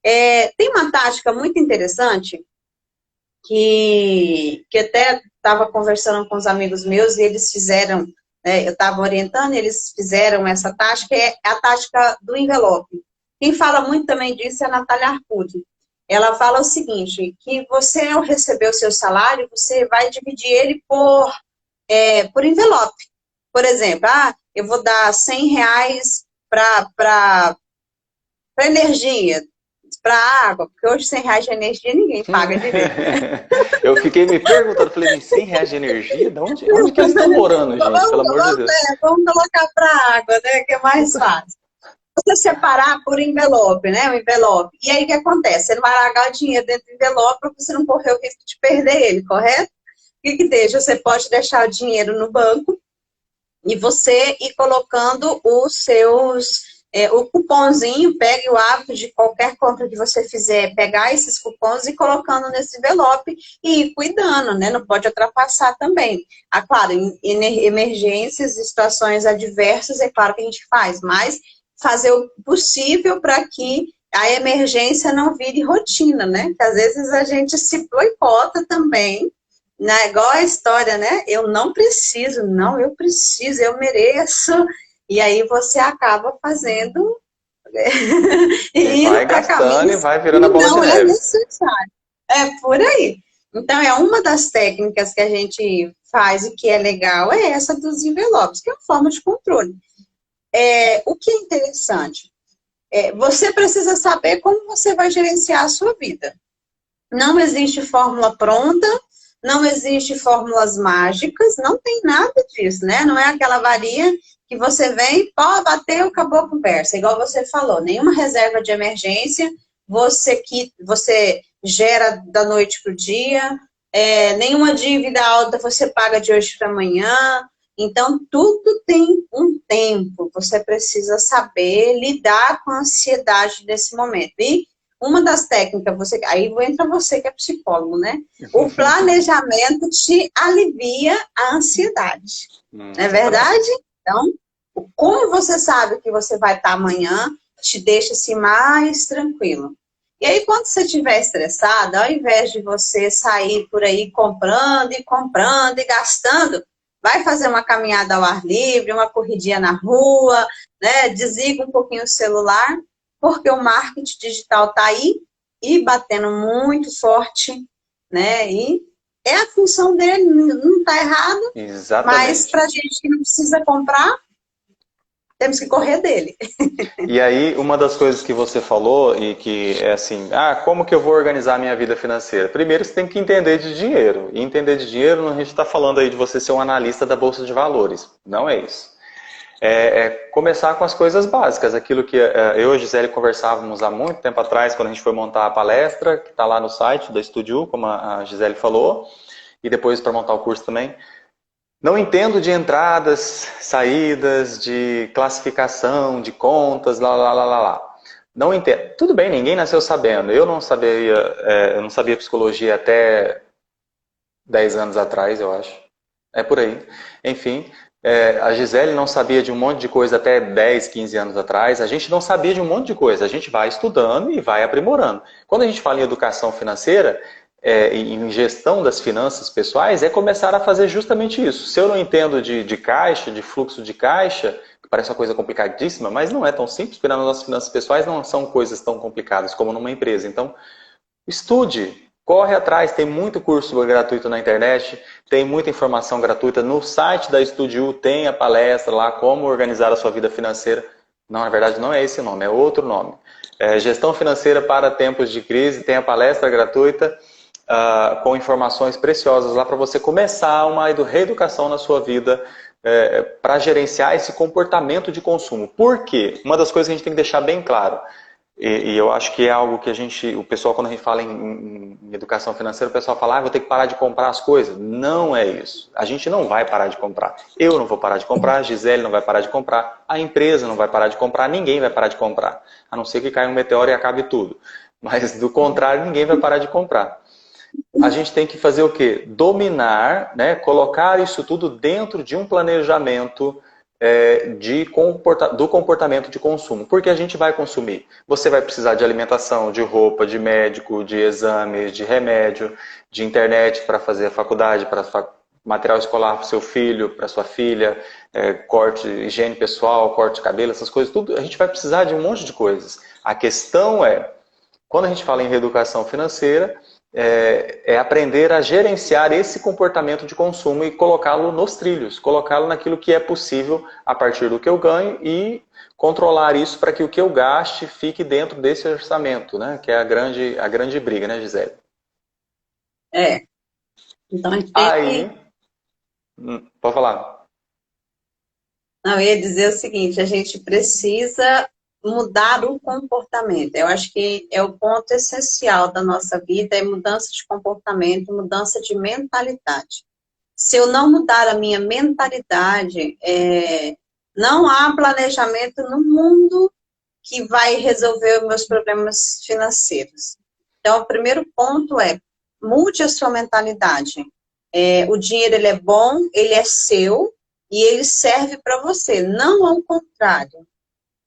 Tem uma tática muito interessante, que até estava conversando com os amigos meus, e eles fizeram, eu estava orientando, eles fizeram essa tática, é a tática do envelope. Quem fala muito também disso é a Natália Arcudi. Ela fala o seguinte, que você, ao receber o seu salário, você vai dividir ele por envelope. Por exemplo, eu vou dar R$100 para energia, para água, porque hoje R$100 de energia ninguém paga direito. Eu fiquei me perguntando, falei, R$100 de energia? De onde que eles estão morando, gente? Pelo amor de Deus. Vamos colocar para água, né, que é mais fácil. Você separar por envelope, né, o envelope. E aí o que acontece? Você não vai largar o dinheiro dentro do envelope para você não correr o risco de perder ele, correto? O que deixa? Você pode deixar o dinheiro no banco e você ir colocando os seus... o cupomzinho, pegue o hábito de qualquer compra que você fizer, pegar esses cupons e colocando nesse envelope e ir cuidando, né? Não pode ultrapassar também. Claro, em emergências e situações adversas, é claro que a gente faz, mas fazer o possível para que a emergência não vire rotina, né? Que às vezes a gente se boicota também, né? Igual a história, né? Eu não preciso, não, eu preciso, eu mereço. E aí você acaba fazendo e vai gastando e vai virando a bola de neve. Não é necessário. É por aí. Então, uma das técnicas que a gente faz e que é legal é essa dos envelopes, que é uma forma de controle. O que é interessante? Você precisa saber como você vai gerenciar a sua vida. Não existe fórmula pronta, não existe fórmulas mágicas, não tem nada disso, né? Não é aquela varinha que você vem, bateu, acabou a conversa. Igual você falou, nenhuma reserva de emergência, você gera da noite para o dia, nenhuma dívida alta você paga de hoje para amanhã, Então, tudo tem um tempo, você precisa saber lidar com a ansiedade nesse momento. E uma das técnicas, aí entra você que é psicólogo, né? O planejamento te alivia a ansiedade, não é Exatamente. verdade? Então, como você sabe que você vai estar amanhã, te deixa assim mais tranquilo. E aí, quando você estiver estressado, ao invés de você sair por aí comprando e gastando, vai fazer uma caminhada ao ar livre, uma corridinha na rua, né? Desliga um pouquinho o celular, porque o marketing digital está aí e batendo muito forte, né? E é a função dele, não está errado, mas Exatamente. para a gente que não precisa comprar, temos que correr dele. E aí, uma das coisas que você falou e que é assim, como que eu vou organizar a minha vida financeira? Primeiro, você tem que entender de dinheiro. E entender de dinheiro, a gente está falando aí de você ser um analista da Bolsa de Valores. Não é isso. É começar com as coisas básicas. Aquilo que eu e a Gisele conversávamos há muito tempo atrás, quando a gente foi montar a palestra, que está lá no site da Estúdio, como a Gisele falou, e depois para montar o curso também. Não entendo de entradas, saídas, de classificação, de contas, lá, lá, lá, lá, lá. Não entendo. Tudo bem, ninguém nasceu sabendo. Eu não sabia psicologia até 10 anos atrás, eu acho. É por aí. Enfim, a Gisele não sabia de um monte de coisa até 10, 15 anos atrás. A gente não sabia de um monte de coisa. A gente vai estudando e vai aprimorando. Quando a gente fala em educação financeira, em gestão das finanças pessoais, é começar a fazer justamente isso. Se eu não entendo de caixa, de fluxo de caixa, que parece uma coisa complicadíssima, mas não é tão simples, porque nas nossas finanças pessoais não são coisas tão complicadas como numa empresa. Então, estude, corre atrás, tem muito curso gratuito na internet, tem muita informação gratuita. No site da Estudio tem a palestra lá, como organizar a sua vida financeira. Não, na verdade não é esse nome, é outro nome. Gestão financeira para tempos de crise, tem a palestra gratuita com informações preciosas lá para você começar uma reeducação na sua vida para gerenciar esse comportamento de consumo. Por quê? Uma das coisas que a gente tem que deixar bem claro, e eu acho que é algo que o pessoal, quando a gente fala em educação financeira, o pessoal fala, vou ter que parar de comprar as coisas. Não é isso. A gente não vai parar de comprar. Eu não vou parar de comprar, a Gisele não vai parar de comprar, a empresa não vai parar de comprar, ninguém vai parar de comprar. A não ser que caia um meteoro e acabe tudo. Mas, do contrário, ninguém vai parar de comprar. A gente tem que fazer o quê? Dominar, né? Colocar isso tudo dentro de um planejamento do comportamento de consumo. Porque a gente vai consumir. Você vai precisar de alimentação, de roupa, de médico, de exames, de remédio, de internet para fazer a faculdade, para material escolar para o seu filho, para sua filha, corte, higiene pessoal, corte de cabelo, essas coisas, tudo. A gente vai precisar de um monte de coisas. A questão quando a gente fala em reeducação financeira, aprender a gerenciar esse comportamento de consumo e colocá-lo nos trilhos, colocá-lo naquilo que é possível a partir do que eu ganho e controlar isso para que o que eu gaste fique dentro desse orçamento, né? Que é a grande briga, né, Gisele? Então a gente tem que... Aí, pode falar. Não, eu ia dizer o seguinte, a gente precisa mudar o comportamento. Eu acho que é o ponto essencial da nossa vida, é mudança de comportamento, mudança de mentalidade. Se eu não mudar a minha mentalidade, não há planejamento no mundo que vai resolver os meus problemas financeiros. Então, o primeiro ponto mude a sua mentalidade. O dinheiro, ele é bom, ele é seu e ele serve para você, não ao contrário.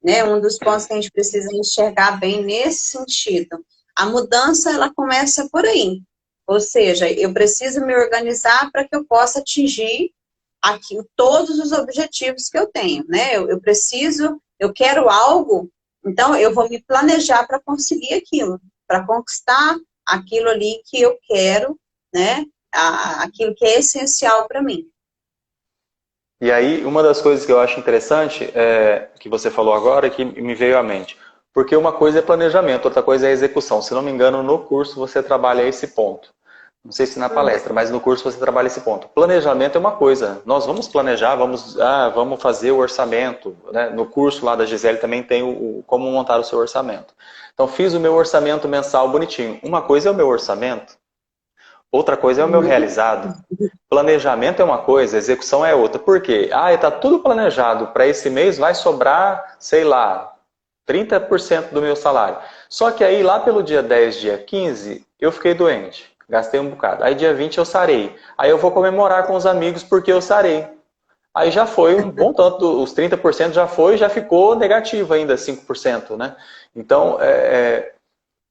Né? Um dos pontos que a gente precisa enxergar bem nesse sentido. A mudança, ela começa por aí. Ou seja, eu preciso me organizar para que eu possa atingir aqui todos os objetivos que eu tenho, né? Eu quero algo, então eu vou me planejar para conseguir aquilo, para conquistar aquilo ali que eu quero, né? Aquilo que é essencial para mim. E aí, uma das coisas que eu acho interessante, que você falou agora, que me veio à mente. Porque uma coisa é planejamento, outra coisa é execução. Se não me engano, no curso você trabalha esse ponto. Não sei se na palestra, mas no curso você trabalha esse ponto. Planejamento é uma coisa. Nós vamos planejar, vamos fazer o orçamento. Né? No curso lá da Gisele também tem como montar o seu orçamento. Então, fiz o meu orçamento mensal bonitinho. Uma coisa é o meu orçamento, outra coisa é o meu realizado. Planejamento é uma coisa, execução é outra. Por quê? Ah, está tudo planejado. Para esse mês vai sobrar, sei lá, 30% do meu salário. Só que aí, lá pelo dia 10, dia 15, eu fiquei doente. Gastei um bocado. Aí dia 20 eu sarei. Aí eu vou comemorar com os amigos porque eu sarei. Aí já foi um bom tanto, os 30% já foi, já ficou negativo ainda, 5%, né? Então,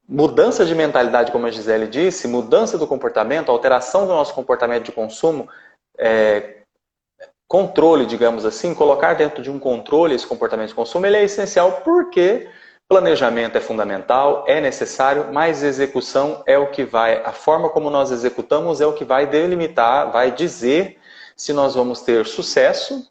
mudança de mentalidade, como a Gisele disse, mudança do comportamento, alteração do nosso comportamento de consumo, controle, digamos assim, colocar dentro de um controle esse comportamento de consumo, ele é essencial porque planejamento é fundamental, é necessário, mas execução é o que vai, a forma como nós executamos é o que vai delimitar, vai dizer se nós vamos ter sucesso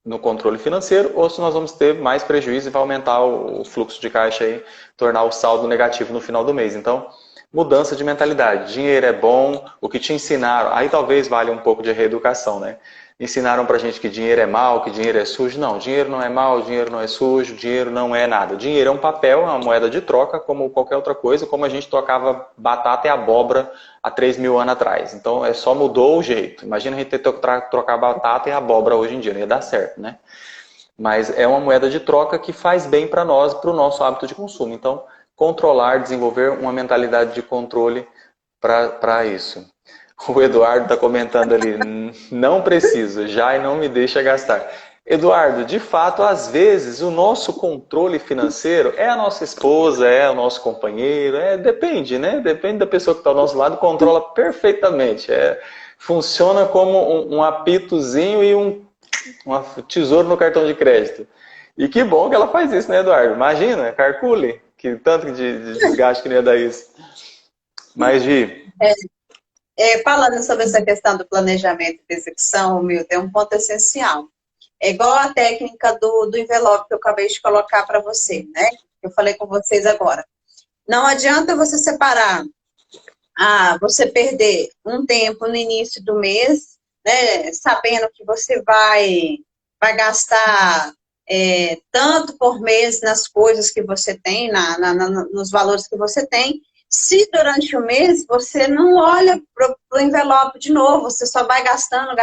no controle financeiro ou se nós vamos ter mais prejuízo e vai aumentar o fluxo de caixa e tornar o saldo negativo no final do mês. Então, mudança de mentalidade. Dinheiro é bom, o que te ensinaram, aí talvez valha um pouco de reeducação, né? Ensinaram pra gente que dinheiro é mal, que dinheiro é sujo. Não, dinheiro não é mal, dinheiro não é sujo, dinheiro não é nada. Dinheiro é um papel, é uma moeda de troca, como qualquer outra coisa, como a gente trocava batata e abóbora há 3.000 anos atrás. Então, só mudou o jeito. Imagina a gente ter que trocar batata e abóbora hoje em dia, não ia dar certo, né? Mas é uma moeda de troca que faz bem para nós, para o nosso hábito de consumo. Então, controlar, desenvolver uma mentalidade de controle para isso. O Eduardo está comentando ali, não preciso, já e não me deixa gastar. Eduardo, de fato, às vezes o nosso controle financeiro é a nossa esposa, é o nosso companheiro, depende, né? Depende da pessoa que está ao nosso lado, controla perfeitamente. Funciona como um apitozinho e um tesouro no cartão de crédito. E que bom que ela faz isso, né, Eduardo? Imagina, calcule, que tanto de desgaste que não ia dar isso. Mas, Gi... Falando sobre essa questão do planejamento e execução, meu, tem um ponto essencial. É igual a técnica do envelope que eu acabei de colocar para você, né? Eu falei com vocês agora. Não adianta você separar, você perder um tempo no início do mês, né? Sabendo que você vai gastar tanto por mês nas coisas que você tem, nos valores que você tem. Se durante o mês você não olha para o envelope de novo, você só vai gastando,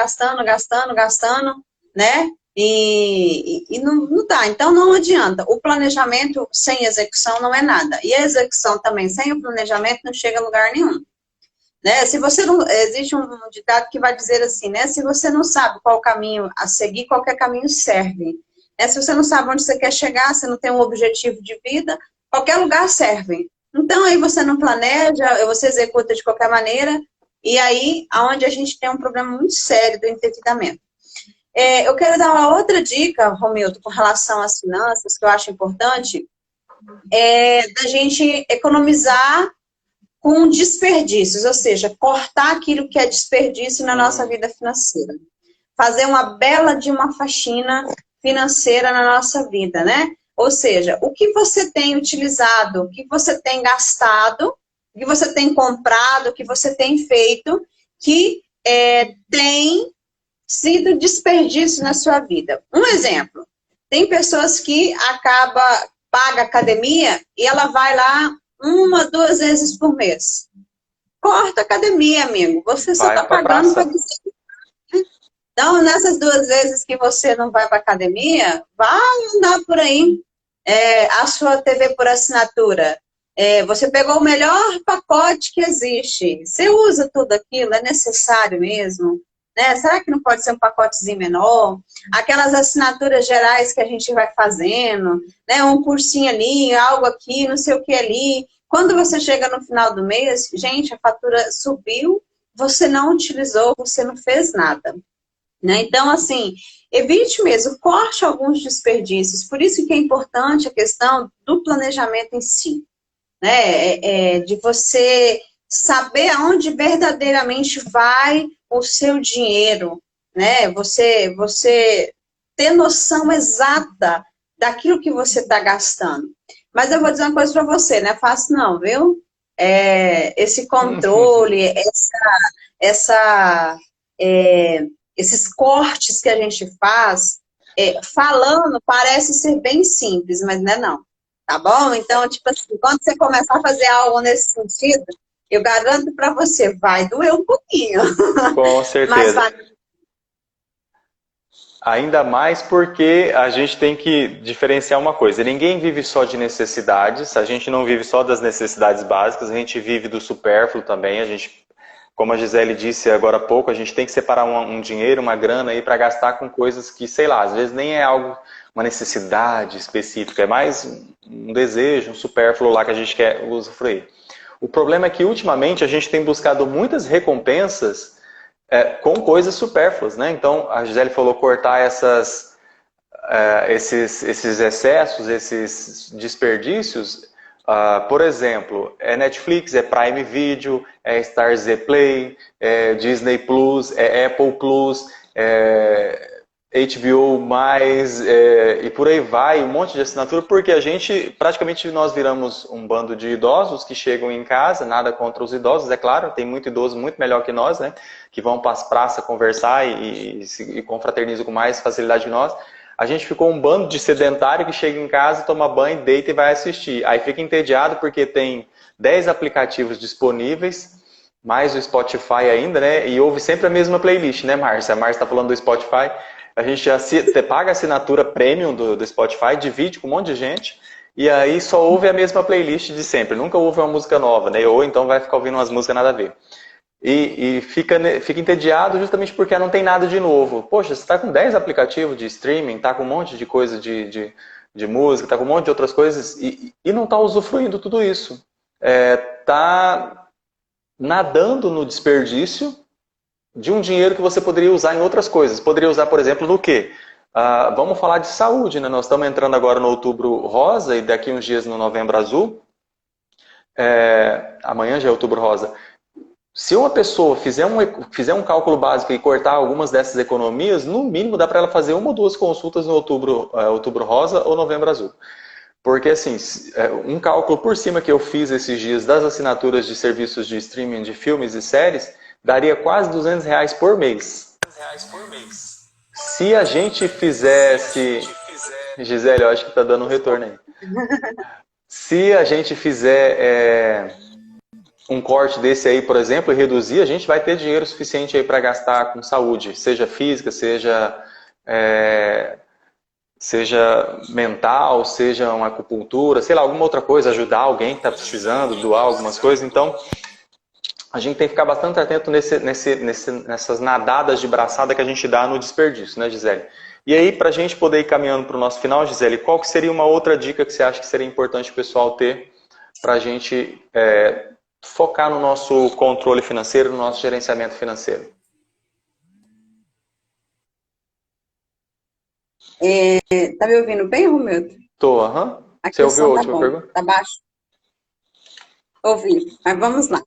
né? E não dá. Então não adianta. O planejamento sem execução não é nada. E a execução também sem o planejamento não chega a lugar nenhum. Né? Se você não, existe um ditado que vai dizer assim, né? Se você não sabe qual caminho a seguir, qualquer caminho serve. Se você não sabe onde você quer chegar, você não tem um objetivo de vida, qualquer lugar serve. Então, aí você não planeja, você executa de qualquer maneira, e aí, aonde a gente tem um problema muito sério do endividamento. Eu quero dar uma outra dica, Romildo, com relação às finanças, que eu acho importante, da gente economizar com desperdícios, ou seja, cortar aquilo que é desperdício na nossa vida financeira. Fazer uma bela de uma faxina financeira na nossa vida, né? Ou seja, o que você tem utilizado, o que você tem gastado, o que você tem comprado, o que você tem feito, que tem sido desperdício na sua vida. Um exemplo, tem pessoas que paga academia e ela vai lá 1, 2 vezes por mês. Corta a academia, amigo. Você só está pagando para você. Então, nessas 2 vezes que você não vai para academia, vai andar por aí. A sua TV por assinatura. Você pegou o melhor pacote que existe. Você usa tudo aquilo? É necessário mesmo? Né? Será que não pode ser um pacotezinho menor? Aquelas assinaturas gerais que a gente vai fazendo, né? Um cursinho ali, algo aqui, não sei o que ali. Quando você chega no final do mês, gente, a fatura subiu, você não utilizou, você não fez nada. Né? Então, assim, evite mesmo, corte alguns desperdícios. Por isso que é importante a questão do planejamento em si. Né? De você saber aonde verdadeiramente vai o seu dinheiro. Né? Você ter noção exata daquilo que você está gastando. Mas eu vou dizer uma coisa para você, não é fácil não, viu? Esse controle, esses cortes que a gente faz, falando, parece ser bem simples, mas não é não. Tá bom? Então, tipo assim, quando você começar a fazer algo nesse sentido, eu garanto para você, vai doer um pouquinho. Com Mas certeza. vai. Ainda mais porque a gente tem que diferenciar uma coisa. Ninguém vive só de necessidades, a gente não vive só das necessidades básicas, a gente vive do supérfluo também. A gente, como a Gisele disse agora há pouco, a gente tem que separar um dinheiro, uma grana aí para gastar com coisas que, sei lá, às vezes nem é algo, uma necessidade específica, é mais um desejo, um supérfluo lá que a gente quer usufruir. O problema é que ultimamente a gente tem buscado muitas recompensas com coisas supérfluas, né? Então, a Gisele falou cortar esses excessos, esses desperdícios. Por exemplo, é Netflix, é Prime Video, é Starz Play, é Disney Plus, é Apple Plus, é HBO+, e por aí vai, um monte de assinatura, porque a gente, praticamente nós viramos um bando de idosos que chegam em casa, nada contra os idosos, é claro, tem muito idoso muito melhor que nós, né, que vão para as praças conversar e confraternizam com mais facilidade que nós. A gente ficou um bando de sedentário que chega em casa, toma banho, deita e vai assistir. Aí fica entediado porque tem 10 aplicativos disponíveis, mais o Spotify ainda, né, e ouve sempre a mesma playlist, né, Márcia? A Márcia está falando do Spotify. A gente já paga a assinatura premium do Spotify, divide com um monte de gente, e aí só ouve a mesma playlist de sempre. Nunca ouve uma música nova, né? Ou então vai ficar ouvindo umas músicas nada a ver. E fica entediado justamente porque não tem nada de novo. Poxa, você está com 10 aplicativos de streaming, está com um monte de coisa de música, está com um monte de outras coisas, e não está usufruindo tudo isso. Está nadando no desperdício de um dinheiro que você poderia usar em outras coisas. Poderia usar, por exemplo, no quê? Vamos falar de saúde, né? Nós estamos entrando agora no outubro rosa e daqui uns dias no novembro azul. Amanhã já é outubro rosa. Se uma pessoa fizer um cálculo básico e cortar algumas dessas economias, no mínimo dá para ela fazer uma ou duas consultas no outubro rosa ou novembro azul. Porque, assim, um cálculo por cima que eu fiz esses dias das assinaturas de serviços de streaming de filmes e séries, daria quase R$ 200 por mês. Se a gente fizesse... Gisele, eu acho que está dando um retorno aí. Se a gente fizer um corte desse aí, por exemplo, e reduzir, a gente vai ter dinheiro suficiente aí para gastar com saúde, seja física, seja mental, seja uma acupuntura, sei lá, alguma outra coisa, ajudar alguém que está precisando, doar algumas coisas. Então, a gente tem que ficar bastante atento nessas nadadas de braçada que a gente dá no desperdício, né, Gisele? E aí, para a gente poder ir caminhando para o nosso final, Gisele, qual que seria uma outra dica que você acha que seria importante o pessoal ter para a gente focar no nosso controle financeiro, no nosso gerenciamento financeiro? Tá me ouvindo bem, Romildo? Tô, aham. Você Aqui o ouviu a som tá última bom. pergunta? Tá baixo? Ouvi. Mas vamos lá.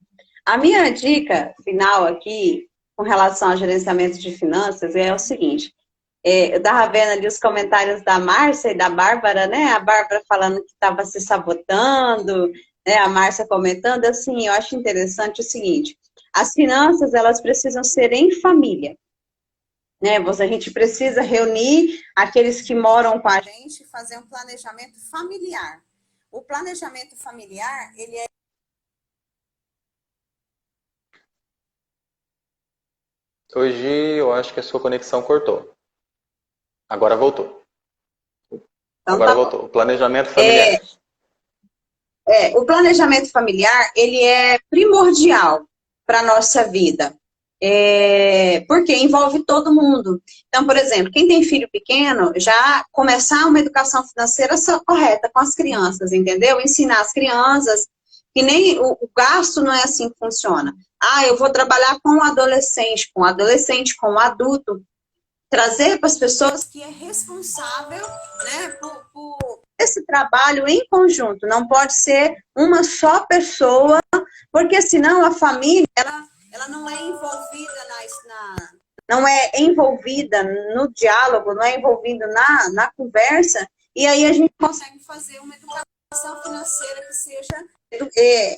A minha dica final aqui, com relação ao gerenciamento de finanças, é o seguinte. Eu estava vendo ali os comentários da Márcia e da Bárbara, né? A Bárbara falando que estava se sabotando, né? A Márcia comentando. Assim, eu acho interessante o seguinte. As finanças, elas precisam ser em família. Né? A gente precisa reunir aqueles que moram com a gente e fazer um planejamento familiar. O planejamento familiar, ele é... Hoje eu acho que a sua conexão cortou. Agora voltou. Então, Agora tá bom. voltou. O planejamento familiar. O planejamento familiar, ele é primordial para a nossa vida. Porque envolve todo mundo. Então, por exemplo, quem tem filho pequeno, já começar uma educação financeira correta com as crianças, entendeu? Ensinar as crianças que nem o gasto não é assim que funciona. Eu vou trabalhar com o adolescente, com o adulto, trazer para as pessoas que é responsável, né, por esse trabalho em conjunto. Não pode ser uma só pessoa, porque senão a família ela não é envolvida não é envolvida no diálogo, não é envolvida na conversa, e aí a gente consegue fazer uma educação financeira que seja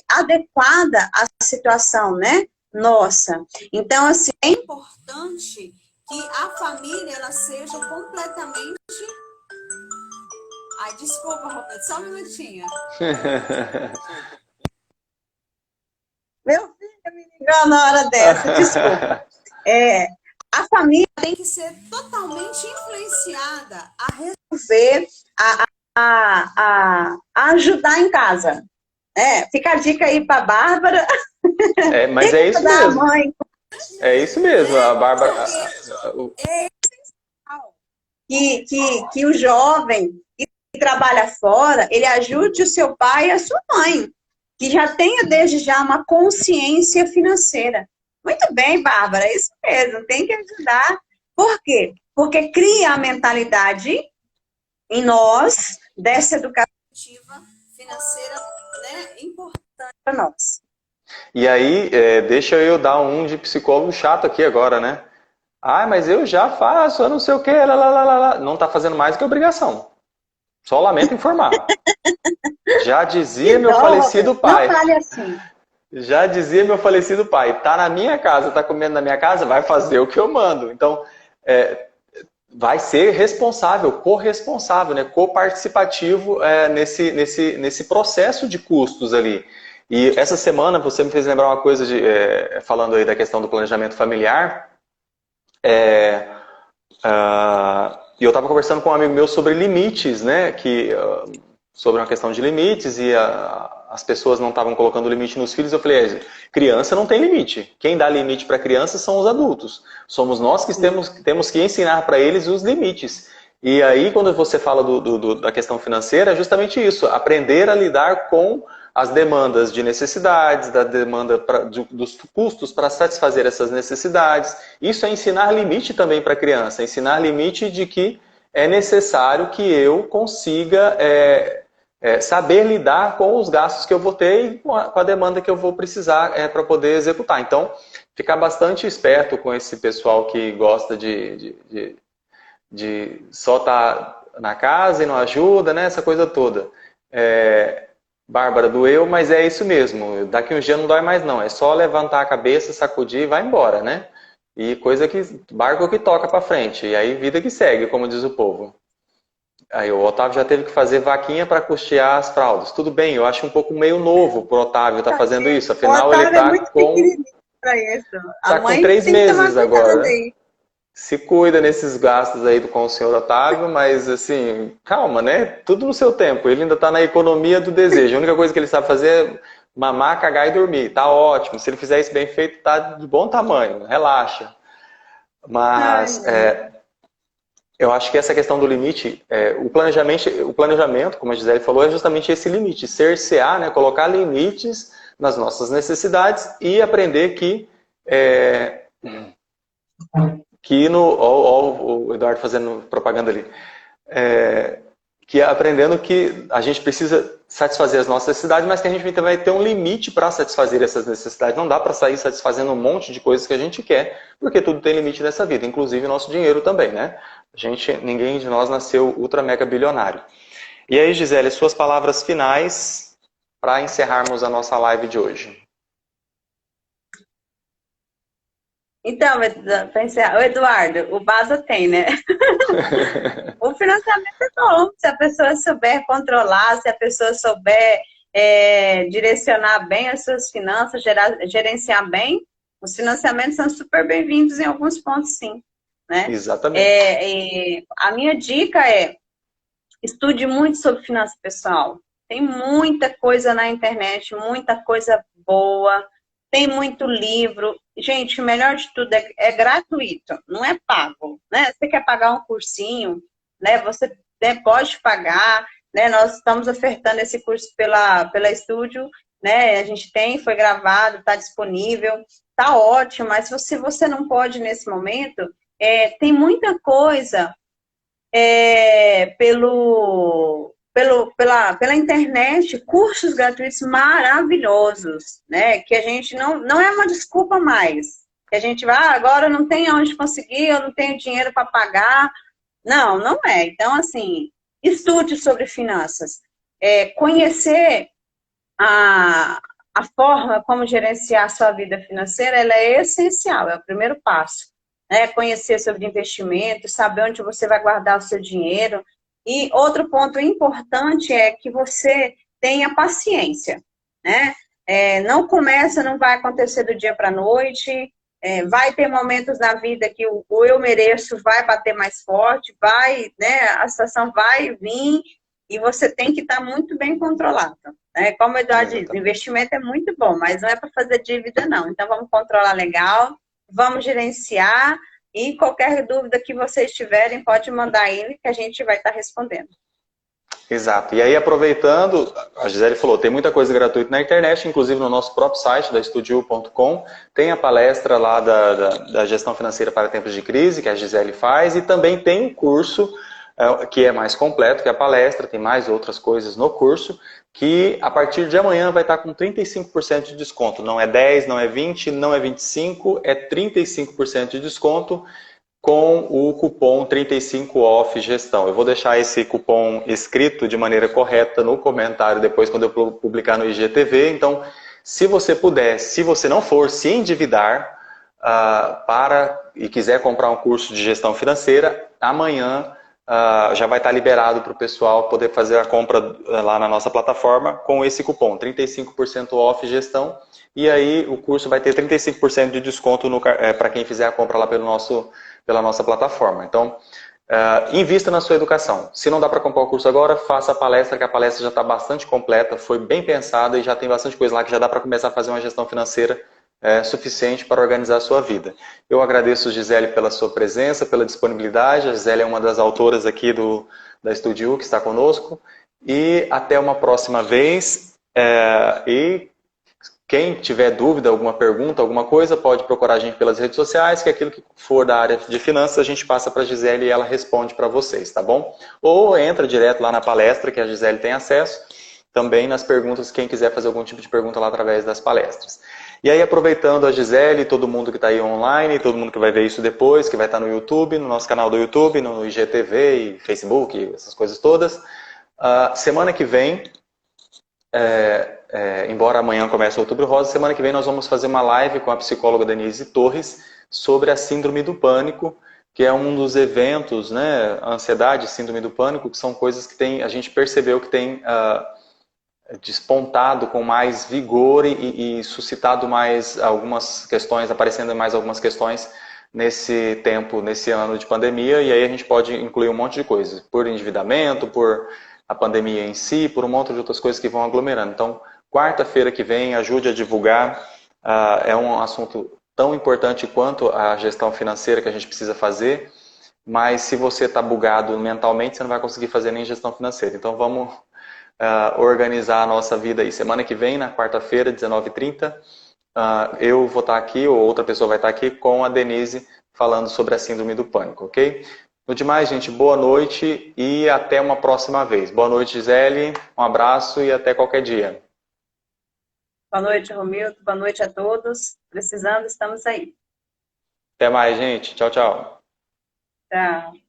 adequada à situação, né? Nossa. Então, assim, é importante que a família ela seja completamente... Ai, desculpa, Roberto, só um minutinho. Igual na hora dessa, desculpa. A família tem que ser totalmente influenciada a resolver, a ajudar em casa. Fica a dica aí para a Bárbara. Mas é isso mesmo. É isso mesmo, a Bárbara. Que o jovem que trabalha fora, ele ajude o seu pai e a sua mãe, que já tenha desde já uma consciência financeira. Muito bem, Bárbara, é isso mesmo, tem que ajudar. Por quê? Porque cria a mentalidade em nós dessa educação financeira, né, importante para nós. E aí, deixa eu dar um de psicólogo chato aqui agora, né? Mas eu já faço, eu não sei o que, lá. Não está fazendo mais do que obrigação. Só lamento informar. Já dizia meu falecido pai. Não fale assim. Já dizia meu falecido pai, tá na minha casa, tá comendo na minha casa, vai fazer o que eu mando. Então, vai ser responsável, corresponsável, né? Coparticipativo nesse processo de custos ali. E essa semana você me fez lembrar uma coisa, falando aí da questão do planejamento familiar. E eu estava conversando com um amigo meu sobre limites, né? Sobre uma questão de limites, e as pessoas não estavam colocando limite nos filhos. Eu falei, criança não tem limite. Quem dá limite para criança são os adultos. Somos nós que temos que ensinar para eles os limites. E aí, quando você fala da questão financeira, é justamente isso. Aprender a lidar com as demandas de necessidades, da demanda dos custos para satisfazer essas necessidades. Isso é ensinar limite também para a criança. Ensinar limite de que é necessário que eu consiga saber lidar com os gastos que eu vou ter e com a demanda que eu vou precisar para poder executar. Então, ficar bastante esperto com esse pessoal que gosta de só estar na casa e não ajuda, né? Essa coisa toda. Bárbara, doeu, mas é isso mesmo. Daqui uns dias não dói mais não. É só levantar a cabeça, sacudir e vai embora, né? E barco que toca para frente. E aí vida que segue, como diz o povo. Aí o Otávio já teve que fazer vaquinha para custear as fraldas. Tudo bem, eu acho um pouco meio novo pro Otávio estar fazendo isso. Afinal, ele está Tá com 3 meses agora. Se cuida nesses gastos aí com o senhor Otávio, mas assim, calma, né? Tudo no seu tempo. Ele ainda está na economia do desejo. A única coisa que ele sabe fazer é mamar, cagar e dormir. Tá ótimo. Se ele fizer isso bem feito, tá de bom tamanho. Relaxa. Mas eu acho que essa questão do limite, o planejamento, como a Gisele falou, é justamente esse limite. Cercear, né? Colocar limites nas nossas necessidades e aprender que o Eduardo fazendo propaganda ali, que aprendendo que a gente precisa satisfazer as nossas necessidades, mas que a gente também vai ter um limite para satisfazer essas necessidades. Não dá para sair satisfazendo um monte de coisas que a gente quer, porque tudo tem limite nessa vida, inclusive nosso dinheiro também, né? Ninguém de nós nasceu ultra mega bilionário. E aí, Gisele, suas palavras finais para encerrarmos a nossa live de hoje. Então, para encerrar, o Eduardo, o Baza tem, né? O financiamento é bom, se a pessoa souber controlar, se a pessoa souber direcionar bem as suas finanças, gerenciar bem, os financiamentos são super bem-vindos em alguns pontos, sim. Né? Exatamente. A minha dica é, estude muito sobre finanças pessoal. Tem muita coisa na internet, muita coisa boa, tem muito livro. Gente, o melhor de tudo é gratuito, não é pago. Né? Você quer pagar um cursinho, né? Você pode pagar. Né? Nós estamos ofertando esse curso pela Estúdio. Né? A gente foi gravado, está disponível, está ótimo. Mas se você não pode nesse momento, tem muita coisa pela internet, cursos gratuitos maravilhosos, né? Que a gente não é uma desculpa mais. Que a gente vai, agora eu não tenho onde conseguir, eu não tenho dinheiro para pagar. Não, não é. Então, assim, estude sobre finanças. Conhecer a forma como gerenciar a sua vida financeira, ela é essencial, é o primeiro passo. Né? Conhecer sobre investimento, saber onde você vai guardar o seu dinheiro. E outro ponto importante é que você tenha paciência, né? Não começa, não vai acontecer do dia para a noite. Vai ter momentos na vida que o eu mereço vai bater mais forte, vai, né, a situação vai vir e você tem que estar muito bem controlado. Né? Como o Eduardo diz, Exatamente. investimento é muito bom, mas não é para fazer dívida, não. Então vamos controlar legal, vamos gerenciar e qualquer dúvida que vocês tiverem, pode mandar aí que a gente vai estar respondendo. Exato. E aí, aproveitando, a Gisele falou, tem muita coisa gratuita na internet, inclusive no nosso próprio site, da Estudio.com, tem a palestra lá da gestão financeira para tempos de crise, que a Gisele faz, e também tem um curso que é mais completo, que é a palestra, tem mais outras coisas no curso, que a partir de amanhã vai estar com 35% de desconto. Não é 10, não é 20, não é 25, é 35% de desconto com o cupom 35OFF Gestão. Eu vou deixar esse cupom escrito de maneira correta no comentário depois quando eu publicar no IGTV. Então, se você puder, se você não for se endividar e quiser comprar um curso de gestão financeira, amanhã já vai estar liberado para o pessoal poder fazer a compra lá na nossa plataforma com esse cupom 35% off gestão. E aí o curso vai ter 35% de desconto para quem fizer a compra lá pela nossa plataforma. Então, invista na sua educação. Se não dá para comprar o curso agora, faça a palestra, que a palestra já está bastante completa, foi bem pensada e já tem bastante coisa lá que já dá para começar a fazer uma gestão financeira suficiente para organizar a sua vida. Eu agradeço, Gisele, pela sua presença, pela disponibilidade. A Gisele é uma das autoras aqui da Estúdio que está conosco. E até uma próxima vez. E quem tiver dúvida, alguma pergunta, alguma coisa, pode procurar a gente pelas redes sociais, que aquilo que for da área de finanças, a gente passa para a Gisele e ela responde para vocês, tá bom? Ou entra direto lá na palestra, que a Gisele tem acesso, também nas perguntas, quem quiser fazer algum tipo de pergunta lá através das palestras. E aí, aproveitando a Gisele, todo mundo que está aí online, todo mundo que vai ver isso depois, que vai estar no YouTube, no nosso canal do YouTube, no IGTV e Facebook, essas coisas todas. Semana que vem, embora amanhã comece o Outubro Rosa, semana que vem nós vamos fazer uma live com a psicóloga Denise Torres sobre a Síndrome do Pânico, que é um dos eventos, né, a ansiedade, síndrome do pânico, que são coisas que a gente percebeu que tem despontado com mais vigor e suscitado mais algumas questões, aparecendo mais algumas questões nesse tempo, nesse ano de pandemia, e aí a gente pode incluir um monte de coisas, por endividamento, por a pandemia em si, por um monte de outras coisas que vão aglomerando. Então, quarta-feira que vem, ajude a divulgar, é um assunto tão importante quanto a gestão financeira que a gente precisa fazer, mas se você está bugado mentalmente, você não vai conseguir fazer nem gestão financeira. Então, vamos organizar a nossa vida aí. Semana que vem, na quarta-feira, 19h30, eu vou estar aqui, ou outra pessoa vai estar aqui, com a Denise, falando sobre a síndrome do pânico, ok? No demais, gente, boa noite e até uma próxima vez. Boa noite, Gisele, um abraço e até qualquer dia. Boa noite, Romildo. Boa noite a todos. Precisando, estamos aí. Até mais, gente. Tchau, tchau. Tchau.